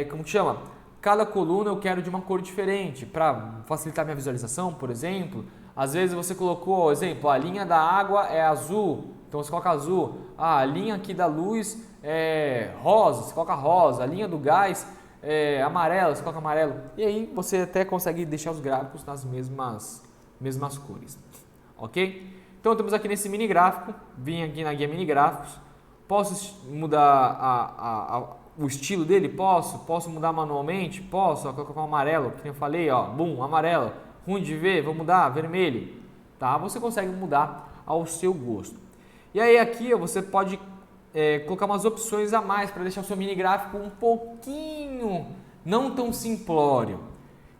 como que chama? Cada coluna eu quero de uma cor diferente, para facilitar minha visualização, por exemplo. Às vezes você colocou, exemplo, a linha da água é azul, então você coloca azul. Ah, a linha aqui da luz é rosa, você coloca rosa. A linha do gás é amarela, você coloca amarelo. E aí você até consegue deixar os gráficos nas mesmas cores. Ok? Então temos aqui nesse mini gráfico, vim aqui na guia mini gráficos. Posso mudar o estilo dele? Posso mudar manualmente? Posso, ó, colocar um amarelo, que eu falei, ó, bum, amarelo, ruim de ver, vou mudar, vermelho, tá? Você consegue mudar ao seu gosto. E aí aqui ó, você pode colocar umas opções a mais para deixar o seu mini gráfico um pouquinho não tão simplório.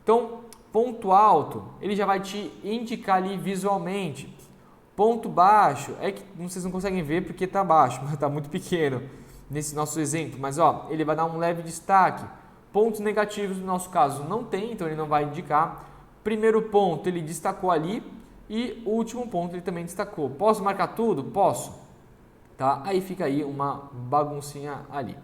Então, ponto alto, ele já vai te indicar ali visualmente. Ponto baixo, é que vocês não conseguem ver porque está baixo, mas está muito pequeno nesse nosso exemplo, mas ó, ele vai dar um leve destaque. Pontos negativos no nosso caso não tem, então ele não vai indicar. Primeiro ponto ele destacou ali e o último ponto ele também destacou. Posso marcar tudo? Posso. Tá? Aí fica aí uma baguncinha ali,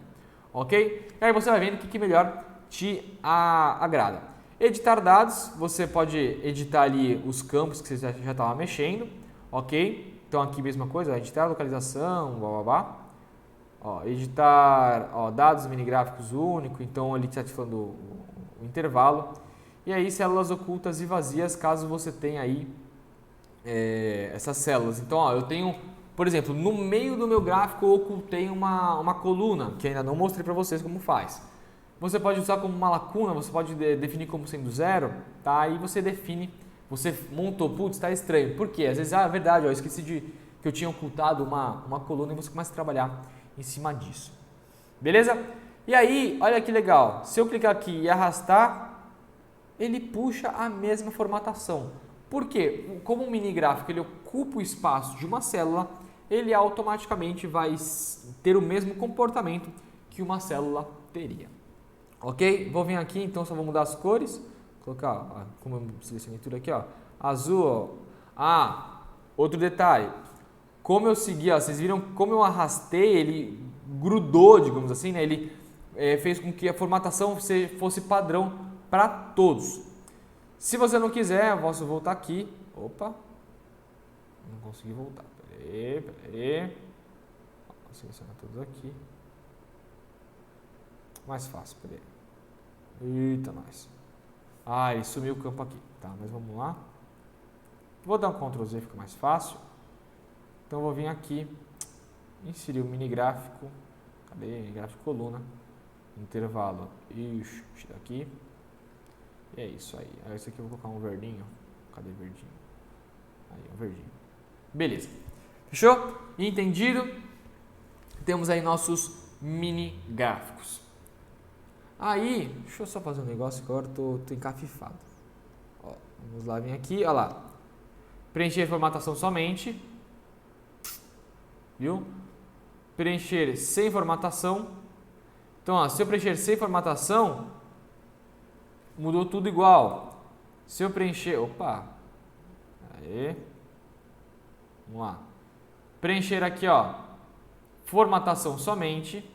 ok? E aí você vai vendo o que melhor te agrada. Editar dados, você pode editar ali os campos que você já estava mexendo, ok? Então aqui mesma coisa, editar localização, blá blá blá. Ó, editar dados minigráficos único, então ali está te falando o intervalo. E aí células ocultas e vazias, caso você tenha aí essas células. Então ó, eu tenho, por exemplo, no meio do meu gráfico eu ocultei uma coluna, que ainda não mostrei para vocês como faz. Você pode usar como uma lacuna, você pode definir como sendo zero, tá? Aí você define, você montou, putz, está estranho. Por quê? Às vezes, é verdade, ó, eu esqueci que eu tinha ocultado uma coluna e você começa a trabalhar em cima disso. Beleza? E aí, olha que legal, se eu clicar aqui e arrastar, ele puxa a mesma formatação. Por quê? Como um mini gráfico ele ocupa o espaço de uma célula, ele automaticamente vai ter o mesmo comportamento que uma célula teria. Ok? Vou vir aqui, então só vou mudar as cores. Vou colocar, ó, como eu selecionei tudo aqui, ó, azul. Ó. Ah, outro detalhe. Como eu segui, ó, vocês viram como eu arrastei, ele grudou, digamos assim, né? Ele fez com que a formatação fosse padrão para todos. Se você não quiser, eu posso voltar aqui. Opa, não consegui voltar. Peraí. Vou selecionar todos aqui. Mais fácil, peraí. Eita, nós. Ah, ele sumiu o campo aqui. Tá, mas vamos lá. Vou dar um Ctrl Z, fica mais fácil. Então eu vou vir aqui, inserir o mini gráfico. Cadê? Gráfico coluna. Intervalo. Ixi, tira aqui. E é isso aí. Aí esse aqui eu vou colocar um verdinho. Cadê verdinho? Aí, um verdinho. Beleza. Fechou? Entendido? Temos aí nossos mini gráficos. Aí, deixa eu só fazer um negócio que agora eu tô encafifado. Ó, vamos lá, vem aqui, ó lá. Preencher formatação somente. Viu? Preencher sem formatação. Então, ó, se eu preencher sem formatação, mudou tudo igual. Se eu preencher... Opa! Aí. Vamos lá. Preencher aqui, ó. Formatação somente.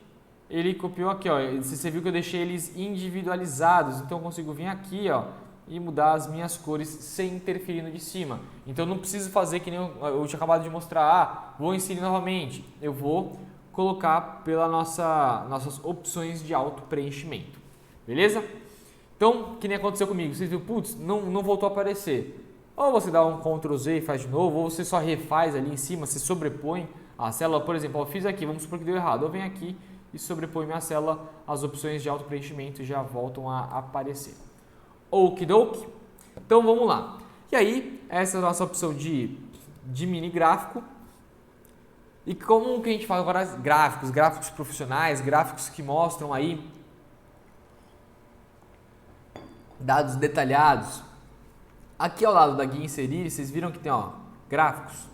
Ele copiou aqui, ó. Você viu que eu deixei eles individualizados. Então, eu consigo vir aqui, ó. e mudar as minhas cores sem interferir no de cima. Então não preciso fazer que nem eu tinha acabado de mostrar, vou inserir novamente. Eu vou colocar pelas nossas opções de auto preenchimento. Beleza? Então, que nem aconteceu comigo, vocês viram, putz, não voltou a aparecer. Ou você dá um Ctrl Z e faz de novo, ou você só refaz ali em cima, você sobrepõe a célula, por exemplo, eu fiz aqui, vamos supor que deu errado, eu venho aqui e sobrepõe minha célula, as opções de auto preenchimento já voltam a aparecer. Okidoki. Então vamos lá. E aí, essa é a nossa opção de mini gráfico. E como que a gente faz agora gráficos profissionais, gráficos que mostram aí dados detalhados. Aqui ao lado da guia inserir, vocês viram que tem gráficos.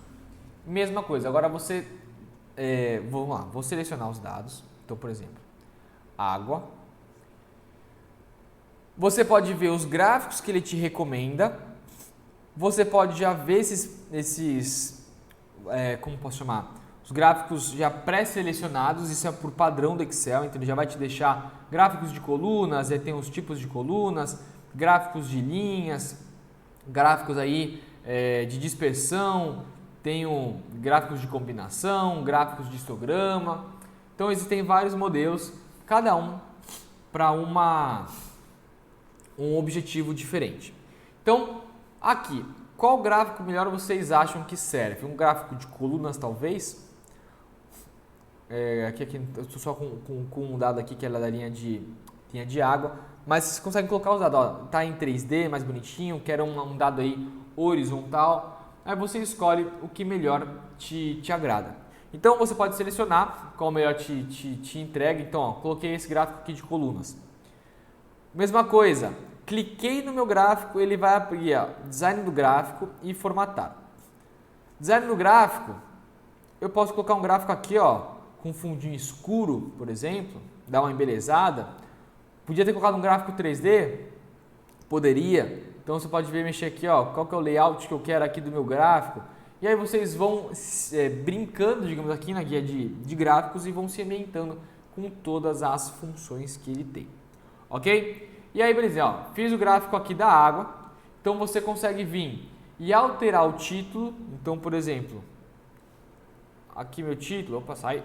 Mesma coisa, agora vamos lá, vou selecionar os dados. Então, por exemplo, água. Você pode ver os gráficos que ele te recomenda. Você pode já ver como posso chamar? Os gráficos já pré-selecionados, isso é por padrão do Excel, então ele já vai te deixar gráficos de colunas, aí tem os tipos de colunas, gráficos de linhas, gráficos aí de dispersão, tenho gráficos de combinação, gráficos de histograma. Então existem vários modelos, cada um para um objetivo diferente. Então, aqui, qual gráfico melhor vocês acham que serve? Um gráfico de colunas, talvez? Aqui eu estou só com um dado aqui que é da linha de água, mas vocês conseguem colocar os dados. Está em 3D, mais bonitinho, quero um dado aí horizontal. Aí você escolhe o que melhor te agrada. Então você pode selecionar qual melhor te entrega. Então, coloquei esse gráfico aqui de colunas. Mesma coisa, cliquei no meu gráfico, ele vai abrir design do gráfico e formatar. Design do gráfico, eu posso colocar um gráfico aqui, com fundinho escuro, por exemplo, dar uma embelezada. Podia ter colocado um gráfico 3D? Poderia. Então você pode mexer aqui, qual que é o layout que eu quero aqui do meu gráfico. E aí vocês vão brincando, digamos aqui na guia de gráficos e vão se ambientando com todas as funções que ele tem. Ok? E aí, beleza, fiz o gráfico aqui da água. Então você consegue vir e alterar o título. Então, por exemplo, aqui meu título, opa, sai.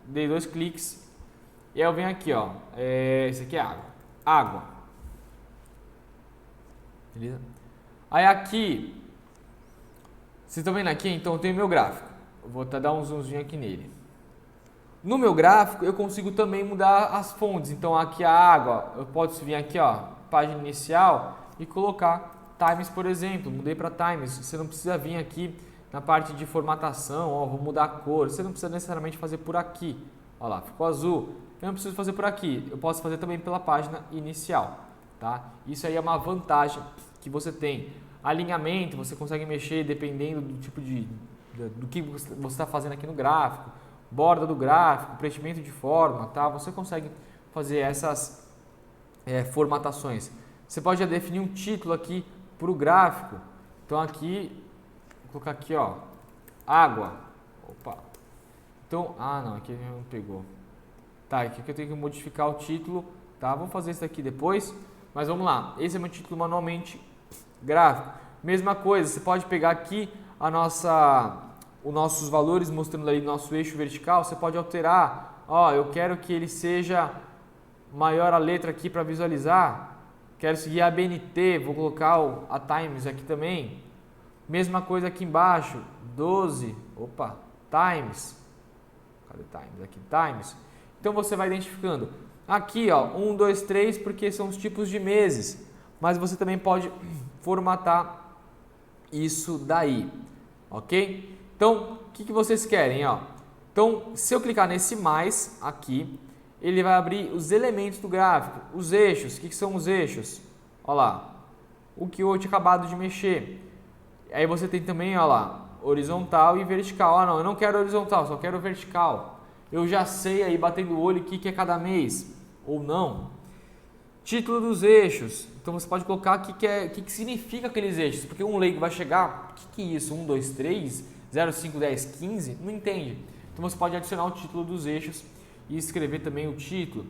Dei 2 cliques. E aí eu venho aqui, esse aqui é água. Água. Beleza? Aí aqui, vocês estão vendo aqui? Então eu tenho meu gráfico. Eu vou dar um zoomzinho aqui nele. No meu gráfico eu consigo também mudar as fontes. Então aqui a água, eu posso vir aqui, página inicial e colocar times, por exemplo. Mudei para times. Você não precisa vir aqui na parte de formatação, vou mudar a cor. Você não precisa necessariamente fazer por aqui. Olha lá, ficou azul. Eu não preciso fazer por aqui. Eu posso fazer também pela página inicial, tá? Isso aí é uma vantagem que você tem. Alinhamento, você consegue mexer dependendo do tipo do que você está fazendo aqui no gráfico. Borda do gráfico, preenchimento de forma, tá? Você consegue fazer essas formatações. Você pode já definir um título aqui para o gráfico. Então aqui, vou colocar aqui, água. Opa. Então, não, aqui não pegou. Tá, aqui que eu tenho que modificar o título, tá? Vamos fazer isso aqui depois, mas vamos lá. Esse é meu título manualmente gráfico. Mesma coisa, você pode pegar aqui os nossos valores mostrando aí nosso eixo vertical, você pode alterar. Eu quero que ele seja maior a letra aqui para visualizar. Quero seguir a BNT, vou colocar a Times aqui também. Mesma coisa aqui embaixo, 12, Times. Cadê Times? Aqui, Times. Então você vai identificando. Aqui, 1, 2, 3, porque são os tipos de meses. Mas você também pode formatar isso daí, ok? Então, o que vocês querem? Então, se eu clicar nesse mais aqui, ele vai abrir os elementos do gráfico, os eixos. O que são os eixos? Olha lá, o que eu tinha acabado de mexer. Aí você tem também, olha lá, horizontal e vertical. Não, eu não quero horizontal, só quero vertical. Eu já sei aí, batendo o olho, o que é cada mês, ou não. Título dos eixos. Então você pode colocar o que significa aqueles eixos, porque um leigo vai chegar, o que é isso? 1, 2, 3, 0, 5, 10, 15? Não entende. Então você pode adicionar o título dos eixos e escrever também o título.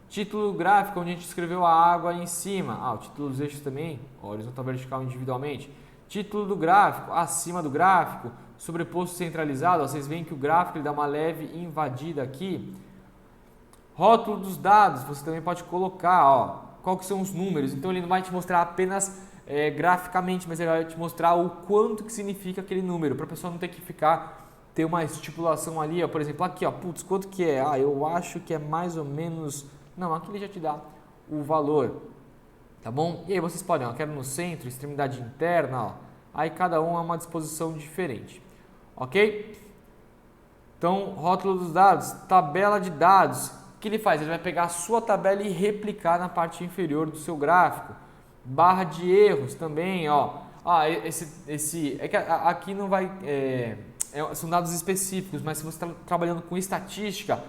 Título gráfico, onde a gente escreveu a água em cima. O título dos eixos também, horizontal vertical individualmente. Título do gráfico, acima do gráfico, sobreposto centralizado. Vocês veem que o gráfico ele dá uma leve invadida aqui. Rótulo dos dados, você também pode colocar, qual que são os números. Então ele não vai te mostrar apenas graficamente, mas ele vai te mostrar o quanto que significa aquele número, para a pessoa não ter que ter uma estipulação ali, por exemplo, aqui, putz, quanto que é? Eu acho que é mais ou menos... Não, aqui ele já te dá o valor, tá bom? E aí vocês podem, quero no centro, extremidade interna, aí cada um é uma disposição diferente, ok? Então, rótulo dos dados, tabela de dados, o que ele faz? Ele vai pegar a sua tabela e replicar na parte inferior do seu gráfico. Barra de erros também, aqui não vai, são dados específicos, mas se você está trabalhando com estatística,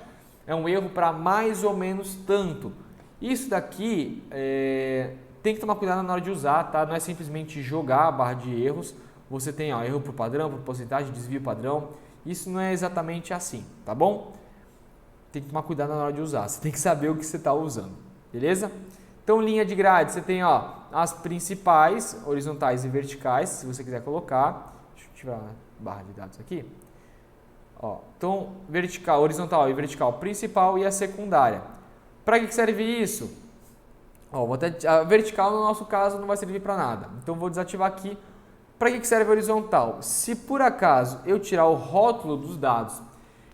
é um erro para mais ou menos tanto. Isso daqui tem que tomar cuidado na hora de usar, tá? Não é simplesmente jogar a barra de erros. Você tem erro por padrão, por porcentagem, desvio padrão. Isso não é exatamente assim, tá bom? Tem que tomar cuidado na hora de usar. Você tem que saber o que você está usando, beleza? Então, linha de grade, você tem as principais, horizontais e verticais, se você quiser colocar. Deixa eu tirar a barra de dados aqui. Então, vertical, horizontal e vertical principal e a secundária. Para que serve isso? A vertical, no nosso caso, não vai servir para nada. Então, vou desativar aqui. Para que serve a horizontal? Se por acaso eu tirar o rótulo dos dados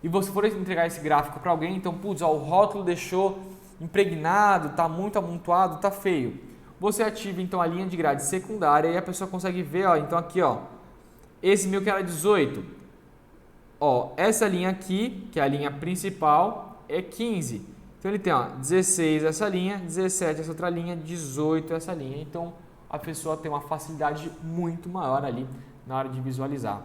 e você for entregar esse gráfico para alguém, então, o rótulo deixou impregnado, está muito amontoado, está feio. Você ativa, então, a linha de grade secundária e a pessoa consegue ver, então aqui, esse meu que era 18. Essa linha aqui, que é a linha principal, é 15. Então ele tem 16 essa linha, 17 essa outra linha, 18 essa linha. Então a pessoa tem uma facilidade muito maior ali na hora de visualizar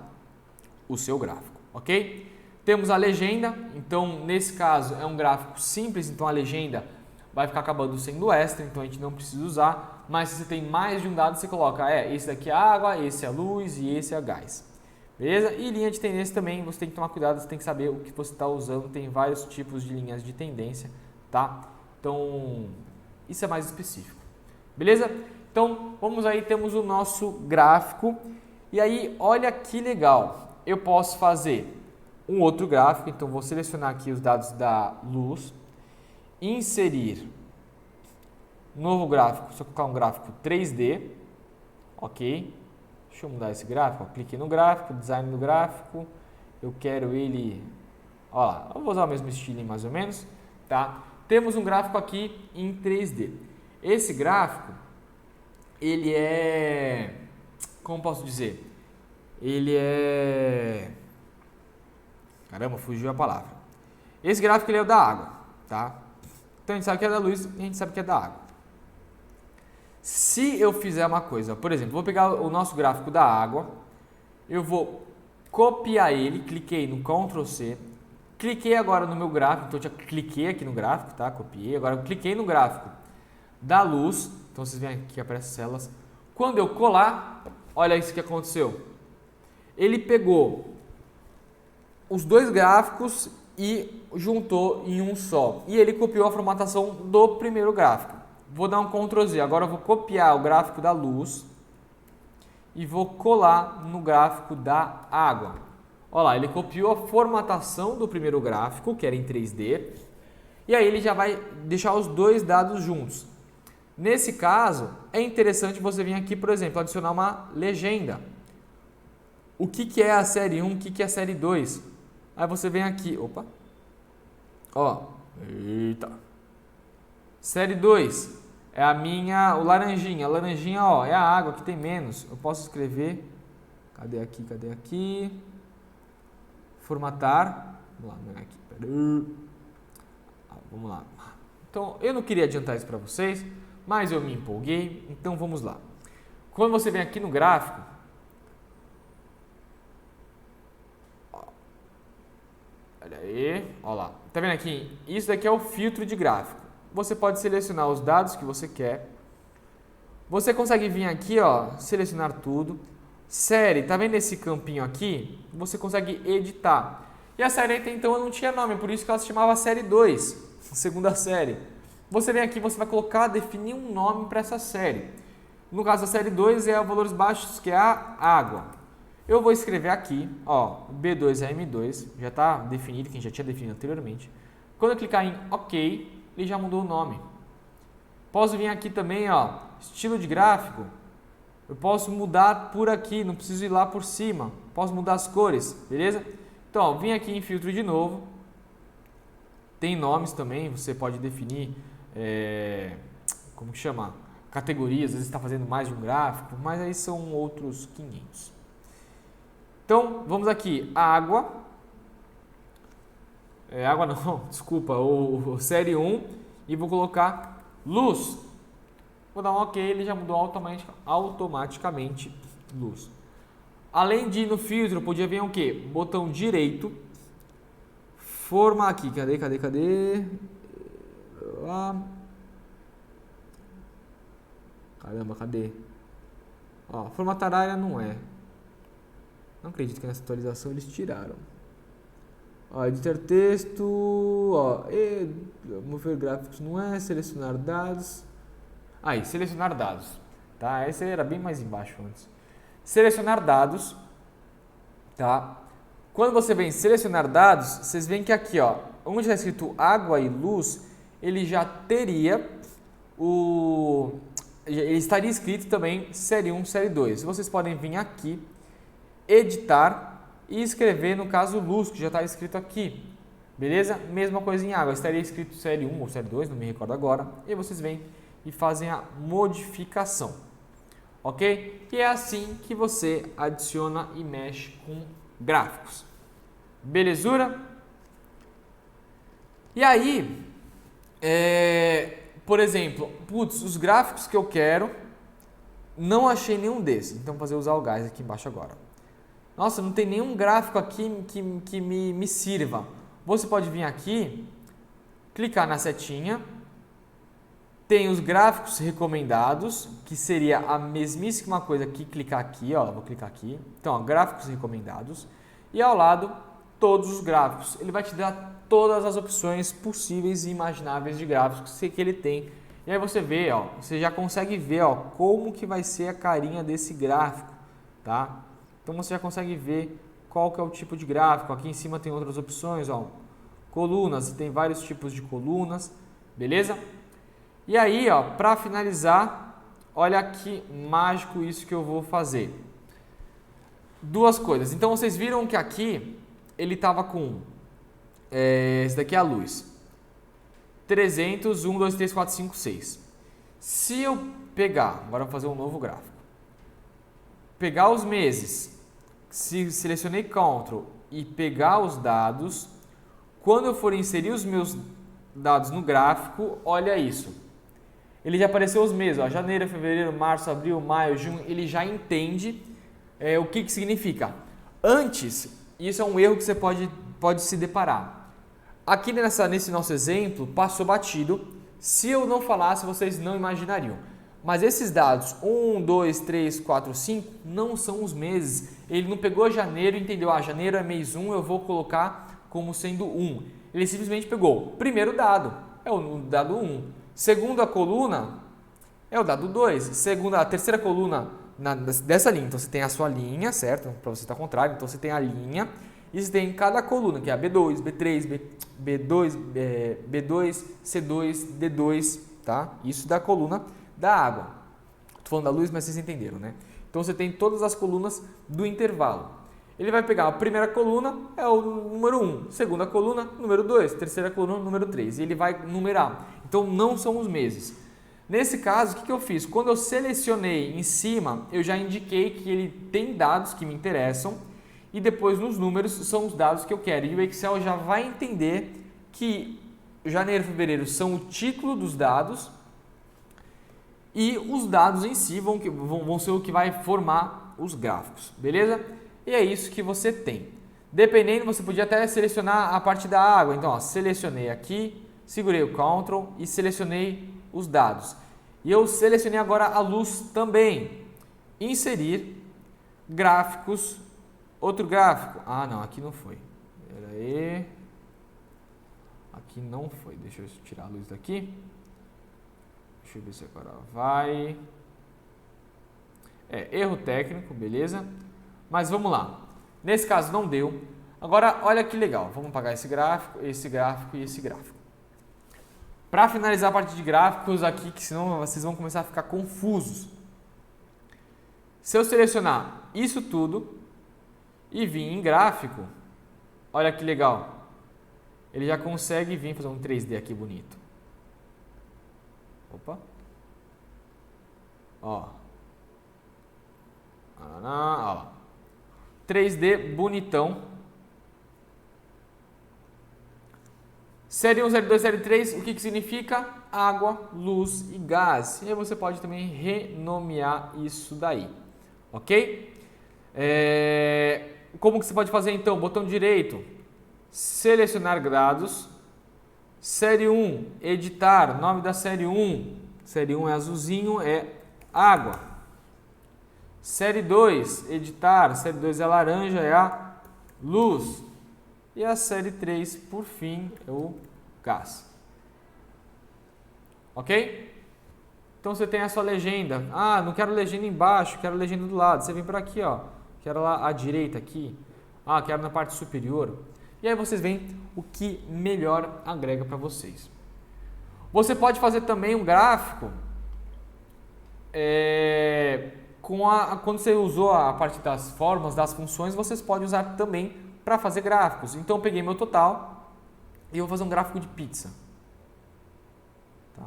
o seu gráfico, ok? Temos a legenda, então nesse caso é um gráfico simples, então a legenda vai ficar acabando sendo extra, então a gente não precisa usar, mas se você tem mais de um dado, você coloca, esse daqui é água, esse é luz e esse é gás. Beleza? E linha de tendência também, você tem que tomar cuidado, você tem que saber o que você está usando, tem vários tipos de linhas de tendência, tá? Então, isso é mais específico. Beleza? Então, vamos aí, temos o nosso gráfico, e aí, olha que legal, eu posso fazer um outro gráfico, então vou selecionar aqui os dados da luz, inserir novo gráfico, só colocar um gráfico 3D, ok? Deixa eu mudar esse gráfico, cliquei no gráfico, design do gráfico, eu quero ele, eu vou usar o mesmo estilo mais ou menos, tá? Temos um gráfico aqui em 3D. Esse gráfico, ele é, como posso dizer, ele é, caramba, fugiu a palavra. Esse gráfico ele é o da água, tá? Então a gente sabe que é da luz e a gente sabe que é da água. Se eu fizer uma coisa, por exemplo, vou pegar o nosso gráfico da água, eu vou copiar ele, cliquei no Ctrl C, cliquei agora no meu gráfico, então eu já cliquei aqui no gráfico, tá? Copiei, agora eu cliquei no gráfico da luz, então vocês veem aqui que aparecem as células. Quando eu colar, olha isso que aconteceu. Ele pegou os dois gráficos e juntou em um só. E ele copiou a formatação do primeiro gráfico. Vou dar um Ctrl Z. Agora eu vou copiar o gráfico da luz e vou colar no gráfico da água. Olha lá, ele copiou a formatação do primeiro gráfico, que era em 3D, e aí ele já vai deixar os dois dados juntos. Nesse caso, é interessante você vir aqui, por exemplo, adicionar uma legenda. O que é a série 1, o que é a série 2? Aí você vem aqui, série 2 é o laranjinha. A laranjinha, é a água que tem menos. Eu posso escrever, cadê aqui? Formatar. Vamos lá, não é aqui. Vamos lá. Então, eu não queria adiantar isso para vocês, mas eu me empolguei. Então, vamos lá. Quando você vem aqui no gráfico, olha aí, olha lá. Tá vendo aqui? Isso daqui é o filtro de gráfico. Você pode selecionar os dados que você quer. Você consegue vir aqui, selecionar tudo. Série, tá vendo esse campinho aqui? Você consegue editar. E a série até então não tinha nome, por isso que ela se chamava série 2, segunda série. você vem aqui, você vai colocar, definir um nome para essa série. No caso da série 2 é valores baixos, que é a água. Eu vou escrever aqui, ó, B2AM2, já está definido, quem já tinha definido anteriormente. Quando eu clicar em OK, ele já mudou o nome. Posso vir aqui também, ó, estilo de gráfico. Eu posso mudar por aqui, não preciso ir lá por cima. Posso mudar as cores, beleza? Então, ó, vim aqui em filtro de novo. Tem nomes também, você pode definir, como que chama? Categorias, às vezes está fazendo mais de um gráfico, mas aí são outros 500. Então, vamos aqui, água. Água não, desculpa, o série 1 e vou colocar luz. Vou dar um OK, ele já mudou automaticamente luz. Além de ir no filtro, podia vir o quê? Botão direito, forma aqui, cadê? Caramba, cadê? Ó, formatar área não é. Não acredito que nessa atualização eles tiraram. Ó, editar texto, ó, mover gráficos não é, selecionar dados. Aí, selecionar dados, tá? Esse era bem mais embaixo antes. Selecionar dados, tá? Quando você vem selecionar dados, vocês veem que aqui, ó, onde está escrito água e luz, ele já teria ele estaria escrito também série 1, série 2. Vocês podem vir aqui, editar e escrever, no caso, luz, que já está escrito aqui. Beleza? Mesma coisa em água, estaria escrito série 1 ou série 2, não me recordo agora. E vocês vêm e fazem a modificação. Ok? E é assim que você adiciona e mexe com gráficos. Belezura? E aí, por exemplo, os gráficos que eu quero, não achei nenhum desses. Então, vou fazer usar o gás aqui embaixo agora. Nossa, não tem nenhum gráfico aqui que me sirva. Você pode vir aqui, clicar na setinha, tem os gráficos recomendados, que seria a mesmíssima coisa que clicar aqui, ó, vou clicar aqui. Então, ó, gráficos recomendados e ao lado todos os gráficos. Ele vai te dar todas as opções possíveis e imagináveis de gráficos que ele tem. E aí você vê, ó, você já consegue ver, ó, como que vai ser a carinha desse gráfico, tá? Então você já consegue ver qual que é o tipo de gráfico. Aqui em cima tem outras opções, ó, colunas, tem vários tipos de colunas, beleza? E aí, ó, para finalizar, olha que mágico isso que eu vou fazer. Duas coisas. Então vocês viram que aqui ele estava com esse daqui é a luz. 300, 1, 2, 3, 4, 5, 6. Se eu pegar, agora eu vou fazer um novo gráfico. Pegar os meses, selecionei Ctrl e pegar os dados, quando eu for inserir os meus dados no gráfico, olha isso. Ele já apareceu os meses, ó, janeiro, fevereiro, março, abril, maio, junho, ele já entende o que significa. Antes, isso é um erro que você pode se deparar. Aqui nesse nosso exemplo, passou batido. Se eu não falasse, vocês não imaginariam. Mas esses dados, 1, 2, 3, 4, 5, não são os meses. Ele não pegou janeiro e entendeu, janeiro é mês 1, eu vou colocar como sendo 1. Ele simplesmente pegou o primeiro dado, é o dado 1. Segunda coluna é o dado 2. A terceira coluna dessa linha. Então você tem a sua linha, certo? Para você estar ao contrário. Então você tem a linha e você tem cada coluna, que é a B2, B3, B2, C2, D2, tá? Isso da coluna da água. Estou falando da luz, mas vocês entenderam, né? Então você tem todas as colunas do intervalo. Ele vai pegar a primeira coluna, é o número 1, segunda coluna, número 2, terceira coluna, número 3, e ele vai numerar. Então não são os meses. Nesse caso, o que eu fiz? Quando eu selecionei em cima, eu já indiquei que ele tem dados que me interessam e depois nos números são os dados que eu quero. E o Excel já vai entender que janeiro e fevereiro são o título dos dados e os dados em si vão ser o que vai formar os gráficos, beleza? E é isso que você tem. Dependendo, você podia até selecionar a parte da água. Então, ó, selecionei aqui, segurei o Ctrl e selecionei os dados. E eu selecionei agora a luz também. Inserir gráficos, outro gráfico. Ah, não, aqui não foi. Pera aí. Aqui não foi. Deixa eu tirar a luz daqui. Deixa eu ver se agora vai. Erro técnico, beleza? Mas vamos lá. Nesse caso não deu. Agora, olha que legal. Vamos apagar esse gráfico e esse gráfico. Para finalizar a parte de gráficos aqui, que senão vocês vão começar a ficar confusos. Se eu selecionar isso tudo e vir em gráfico, olha que legal. Ele já consegue vir fazer um 3D aqui bonito. Opa. Ó. Ó. 3D bonitão. Série 1, série 2, série 3, o que significa? Água, luz e gás. E aí você pode também renomear isso daí, ok? Como que você pode fazer então? Botão direito, selecionar dados. Série 1, editar, nome da série 1. Série 1 é azulzinho, é água. Série 2, editar, série 2 é laranja, é a luz. E a série 3, por fim, é o gás. Ok? Então você tem a sua legenda. Ah, não quero legenda embaixo, quero legenda do lado. Você vem por aqui, ó. Quero lá à direita aqui. Ah, quero na parte superior. E aí vocês veem o que melhor agrega para vocês. Você pode fazer também um gráfico quando você usou a parte das formas, das funções, vocês podem usar também para fazer gráficos. Então eu peguei meu total e eu vou fazer um gráfico de pizza. Tá?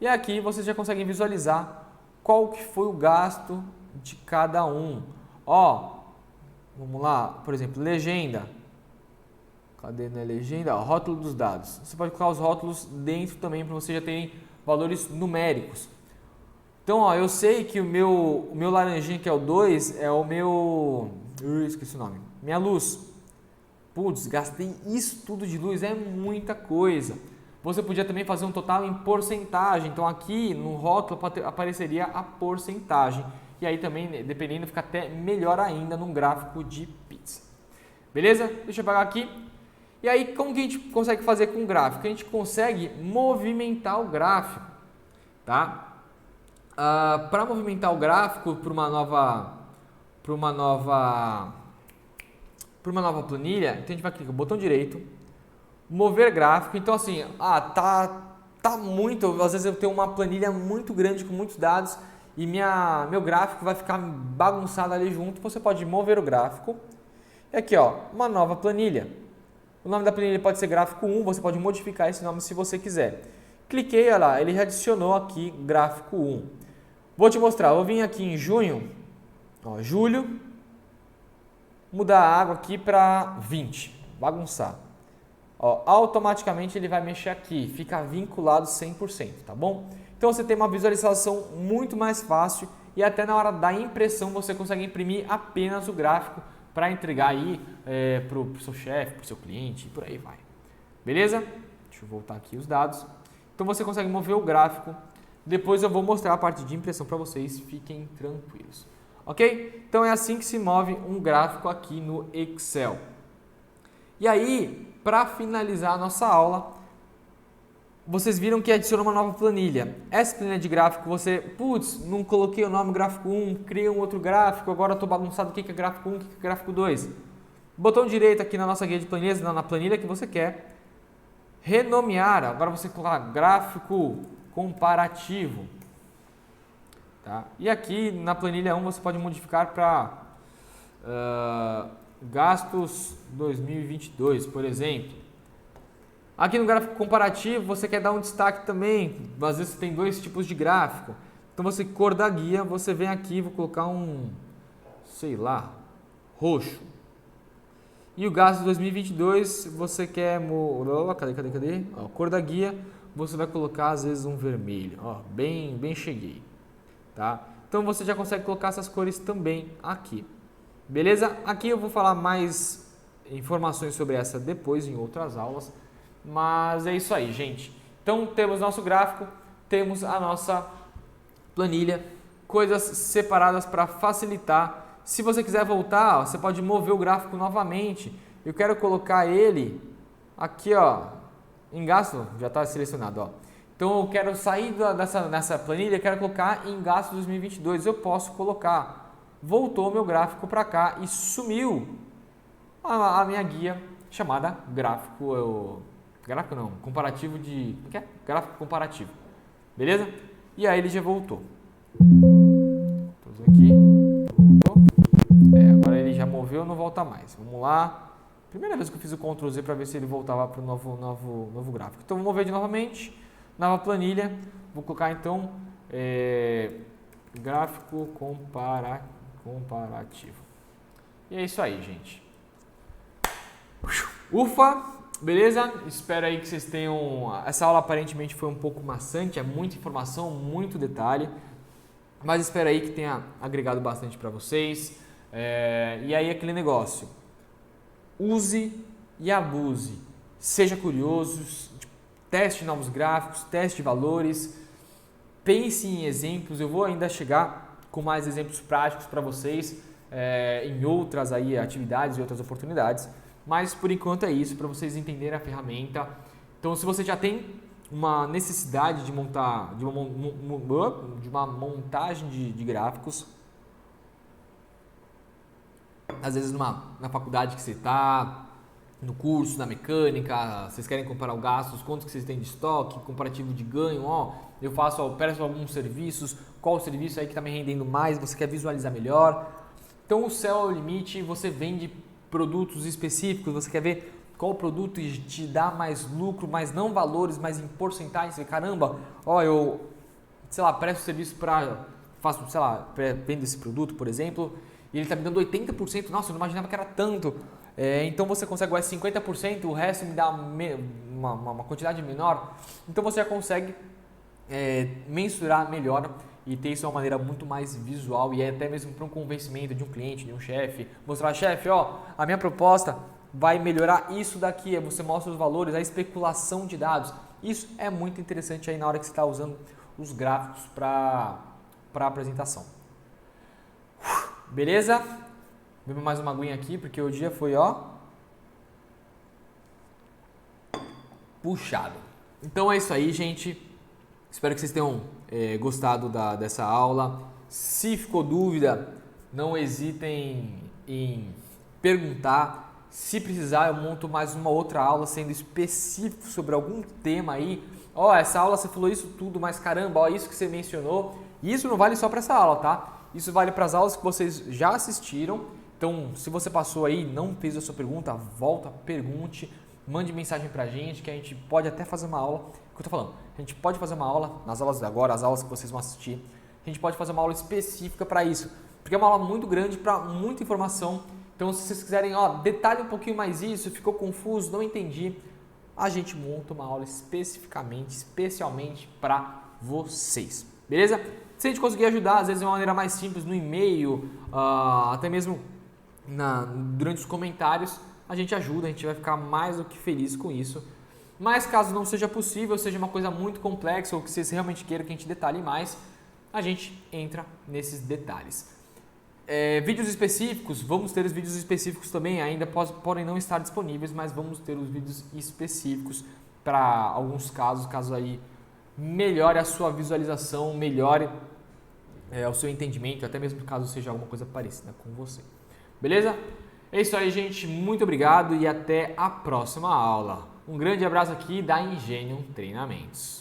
E aqui vocês já conseguem visualizar qual que foi o gasto de cada um. Ó, vamos lá, por exemplo, legenda. Cadê na legenda? Ó, rótulo dos dados. Você pode colocar os rótulos dentro também para você já terem valores numéricos. Então, ó, eu sei que o meu laranjinha, que é o 2, é o meu... Eu esqueci o nome. Minha luz. Putz, gastei isso tudo de luz, é muita coisa. Você podia também fazer um total em porcentagem. Então aqui no rótulo apareceria a porcentagem. E aí também, dependendo, fica até melhor ainda num gráfico de pizza. Beleza? Deixa eu apagar aqui. E aí, como que a gente consegue fazer com o gráfico? A gente consegue movimentar o gráfico. Tá? Para movimentar o gráfico para uma nova planilha, então a gente vai clicar no botão direito, mover gráfico. Então assim, tá muito, às vezes eu tenho uma planilha muito grande com muitos dados e meu gráfico vai ficar bagunçado ali junto. Você pode mover o gráfico. E aqui, ó, uma nova planilha. O nome da planilha pode ser gráfico 1, você pode modificar esse nome se você quiser. Cliquei, olha lá, ele já adicionou aqui gráfico 1. Vou te mostrar, eu vim aqui em junho, ó, julho, mudar a água aqui para 20, bagunçar. Ó, automaticamente ele vai mexer aqui, fica vinculado 100%, tá bom? Então você tem uma visualização muito mais fácil e até na hora da impressão você consegue imprimir apenas o gráfico para entregar aí para o seu chefe, para o seu cliente e por aí vai. Beleza? Deixa eu voltar aqui os dados. Então você consegue mover o gráfico. Depois eu vou mostrar a parte de impressão para vocês, fiquem tranquilos. Ok? Então é assim que se move um gráfico aqui no Excel. E aí, para finalizar a nossa aula, vocês viram que adicionou uma nova planilha. Essa planilha de gráfico, não coloquei o nome gráfico 1, criei um outro gráfico, agora estou bagunçado o que é gráfico 1, o que é gráfico 2. Botão direito aqui na nossa guia de planilhas, na planilha que você quer. Renomear, agora você colocar gráfico comparativo. Tá? E aqui na planilha 1 você pode modificar para gastos 2022, por exemplo. Aqui no gráfico comparativo você quer dar um destaque também, às vezes você tem dois tipos de gráfico. Então você, cor da guia, você vem aqui, vou colocar roxo. E o gasto 2022 você quer, cadê? Ó, cor da guia, você vai colocar às vezes um vermelho, ó, bem cheguei. Tá? Então você já consegue colocar essas cores também aqui. Beleza? Aqui eu vou falar mais informações sobre essa depois em outras aulas. Mas é isso aí, gente. Então temos nosso gráfico, temos a nossa planilha, coisas separadas para facilitar. Se você quiser voltar, você pode mover o gráfico novamente. Eu quero colocar ele aqui, ó, em gasto, já está selecionado, ó. Então eu quero sair dessa planilha, quero colocar em gasto 2022. Eu posso colocar. Voltou meu gráfico para cá e sumiu a minha guia chamada comparativo de... O que é? Gráfico comparativo. Beleza? E aí ele já voltou. Aqui. Voltou. Agora ele já moveu, não volta mais. Vamos lá. Primeira vez que eu fiz o Ctrl Z para ver se ele voltava para o novo gráfico. Então vou mover de novamente. Nova planilha. Vou colocar então gráfico comparativo. E é isso aí, gente. Ufa! Beleza? Espero aí que vocês tenham... Essa aula aparentemente foi um pouco maçante, é muita informação, muito detalhe, mas espero aí que tenha agregado bastante para vocês. E aí aquele negócio, use e abuse, seja curioso, teste novos gráficos, teste valores, pense em exemplos. Eu vou ainda chegar com mais exemplos práticos para vocês em outras aí atividades e outras oportunidades. Mas por enquanto é isso, para vocês entenderem a ferramenta. Então, se você já tem uma necessidade de montar de uma montagem de gráficos, às vezes na faculdade que você está, no curso, na mecânica, vocês querem comparar o gasto, os quantos que vocês têm de estoque, comparativo de ganho, eu presto alguns serviços, qual o serviço aí que está me rendendo mais, você quer visualizar melhor. Então, o céu é o limite, você vende produtos específicos, você quer ver qual produto te dá mais lucro, mas não valores, mas em porcentagem. Você, caramba, eu, presto serviço vendo esse produto, por exemplo, e ele está me dando 80%, nossa, eu não imaginava que era tanto. Então você consegue 50%, o resto me dá uma quantidade menor. Então você já consegue mensurar melhor e ter isso de uma maneira muito mais visual e até mesmo para um convencimento de um cliente, de um chefe. Mostrar, chefe, a minha proposta vai melhorar isso daqui. Você mostra os valores, a especulação de dados. Isso é muito interessante aí na hora que você está usando os gráficos para apresentação. Beleza? Bebo mais uma aguinha aqui porque o dia foi, puxado. Então é isso aí, gente. Espero que vocês tenham gostado dessa aula. Se ficou dúvida, não hesitem em perguntar. Se precisar, eu monto mais uma outra aula sendo específico sobre algum tema aí. Essa aula você falou isso tudo, mas caramba, isso que você mencionou. E isso não vale só para essa aula, tá? Isso vale para as aulas que vocês já assistiram. Então, se você passou aí, não fez a sua pergunta, volta, pergunte, mande mensagem pra gente que a gente pode até fazer uma aula. O que eu tô falando? A gente pode fazer uma aula nas aulas de agora, as aulas que vocês vão assistir. A gente pode fazer uma aula específica para isso, porque é uma aula muito grande para muita informação. Então, se vocês quiserem, detalhe um pouquinho mais isso, ficou confuso, não entendi, a gente monta uma aula especialmente para vocês. Beleza? Se a gente conseguir ajudar, às vezes de uma maneira mais simples, no e-mail, até mesmo durante os comentários, a gente ajuda, a gente vai ficar mais do que feliz com isso. Mas caso não seja possível, seja uma coisa muito complexa ou que vocês realmente queiram que a gente detalhe mais, a gente entra nesses detalhes. Vídeos específicos, vamos ter os vídeos específicos também, ainda podem não estar disponíveis, mas vamos ter os vídeos específicos para alguns casos aí melhore a sua visualização, melhore o seu entendimento, até mesmo caso seja alguma coisa parecida com você. Beleza? É isso aí, gente. Muito obrigado e até a próxima aula. Um grande abraço aqui da Ingenium Treinamentos.